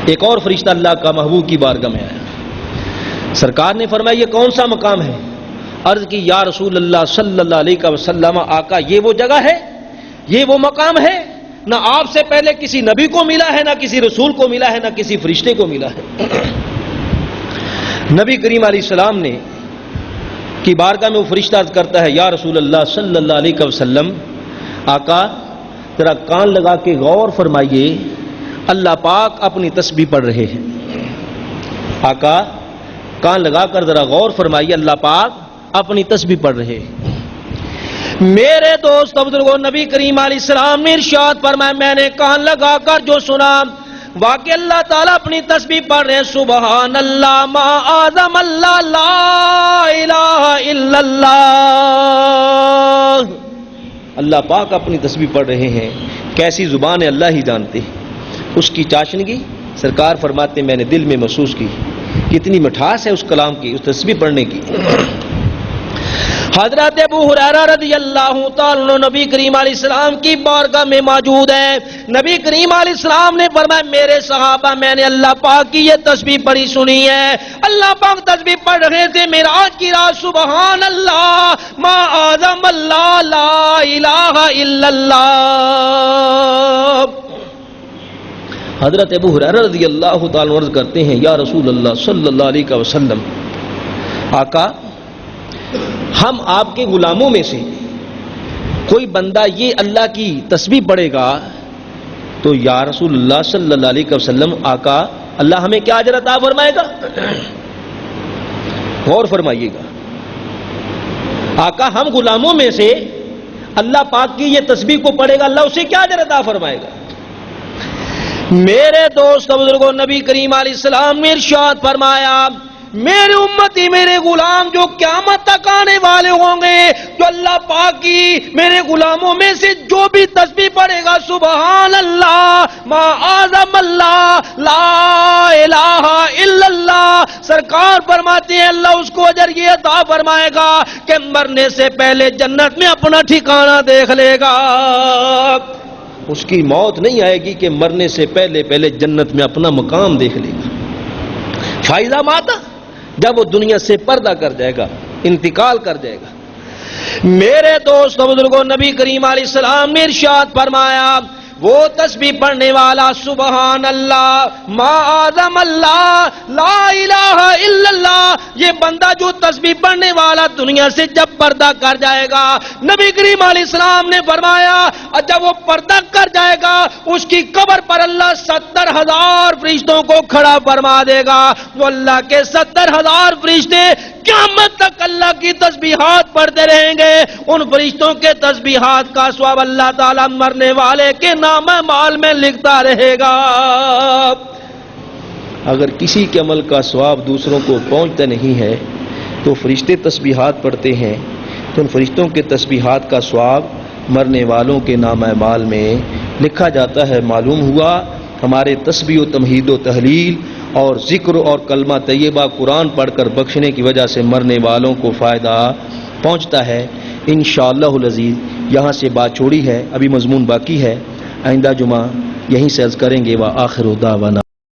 ایک اور فرشتہ اللہ کا محبوب کی بارگاہ میں آیا، سرکار نے فرمایا یہ کون سا مقام ہے؟ عرض کی یا رسول اللہ صلی اللہ علیہ وسلم، آقا یہ وہ جگہ ہے، یہ وہ مقام ہے، نہ آپ سے پہلے کسی نبی کو ملا ہے، نہ کسی رسول کو ملا ہے، نہ کسی فرشتے کو ملا ہے۔ نبی کریم علیہ السلام نے کی بارگاہ میں وہ فرشتہ عرض کرتا ہے یا رسول اللہ صلی اللہ علیہ وسلم، آقا ذرا کان لگا کے غور فرمائیے، اللہ پاک اپنی تسبیح پڑھ رہے ہیں۔ آقا کان لگا کر ذرا غور فرمائیے، اللہ پاک اپنی تسبیح پڑھ رہے ہیں۔ میرے دوست بزرگوں، نبی کریم علیہ السلام نے ارشاد فرمایا میں نے کان لگا کر جو سنا، واقعی اللہ تعالیٰ اپنی تسبیح پڑھ رہے ہیں، سبحان اللہ ما اعظم اللہ لا الہ الا اللہ۔ اللہ پاک اپنی تسبیح پڑھ رہے ہیں، کیسی زبان ہے اللہ ہی جانتے ہیں، اس کی چاشنگی سرکار فرماتے میں نے دل میں محسوس کی، کتنی مٹھاس ہے اس کلام کی، اس تسبیح پڑھنے کی۔ حضرت ابو ہریرہ رضی اللہ تعالیٰ عنہ نبی کریم علیہ السلام کی بارگاہ میں موجود ہے۔ نبی کریم علیہ السلام نے فرمایا میرے صحابہ میں نے اللہ پاک کی یہ تسبیح پڑھی سنی ہے، اللہ پاک تسبیح پڑھ رہے تھے معراج کی رات، سبحان اللہ ما اعظم اللہ لا الہ الا اللہ۔ حضرت ابو ہریرہ رضی اللہ تعالیٰ عرض کرتے ہیں یا رسول اللہ صلی اللہ علیہ وسلم، آقا ہم آپ کے غلاموں میں سے کوئی بندہ یہ اللہ کی تسبیح پڑھے گا تو یا رسول اللہ صلی اللہ علیہ وسلم، آقا اللہ ہمیں کیا اجر عطا فرمائے گا؟ غور فرمائیے گا، آقا ہم غلاموں میں سے اللہ پاک کی یہ تسبیح کو پڑھے گا اللہ اسے کیا اجر عطا فرمائے گا؟ میرے دوست بزرگوں، نبی کریم علیہ السلام نے ارشاد فرمایا میرے امتی میرے غلام جو قیامت تک آنے والے ہوں گے، جو اللہ پاک کی میرے غلاموں میں سے جو بھی تسبیح پڑھے گا سبحان اللہ ما اعظم اللہ لا الہ الا اللہ، سرکار فرماتے ہیں اللہ اس کو اجر یہ عطا فرمائے گا کہ مرنے سے پہلے جنت میں اپنا ٹھکانہ دیکھ لے گا۔ اس کی موت نہیں آئے گی کہ مرنے سے پہلے جنت میں اپنا مقام دیکھ لے گا۔ فائدہ ماتا جب وہ دنیا سے پردہ کر جائے گا، انتقال کر جائے گا۔ میرے دوست بزرگوں، نبی کریم علیہ السلام نے ارشاد فرمایا وہ تسبیح پڑھنے والا سبحان اللہ ما اعظم اللہ لا الہ الا اللہ یہ بندہ جو تسبیح پڑھنے والا دنیا سے جب پردہ کر جائے گا، نبی کریم علیہ السلام نے فرمایا جب وہ پردہ کر جائے گا اس کی قبر پر اللہ 70,000 فرشتوں کو کھڑا فرما دے گا. وہ اللہ کے 70,000 فرشتے قیامت تک اللہ کی تسبیحات پڑھتے رہیں گے. ان فرشتوں کے تسبیحات کا ثواب اللہ تعالیٰ مرنے والے کے نام اعمال میں لکھتا رہے گا. اگر کسی کے عمل کا ثواب دوسروں کو پہنچتا نہیں ہے تو فرشتے تسبیحات پڑھتے ہیں تو ان فرشتوں کے تسبیحات کا ثواب مرنے والوں کے نام اعمال میں لکھا جاتا ہے. معلوم ہوا ہمارے تسبیح و تمہید و تحلیل اور ذکر اور کلمہ طیبہ قرآن پڑھ کر بخشنے کی وجہ سے مرنے والوں کو فائدہ پہنچتا ہے. انشاءاللہ العزیز یہاں سے بات چھوڑی ہے، ابھی مضمون باقی ہے، آئندہ جمعہ یہیں سے عرض کریں گے. وآخر دعوانا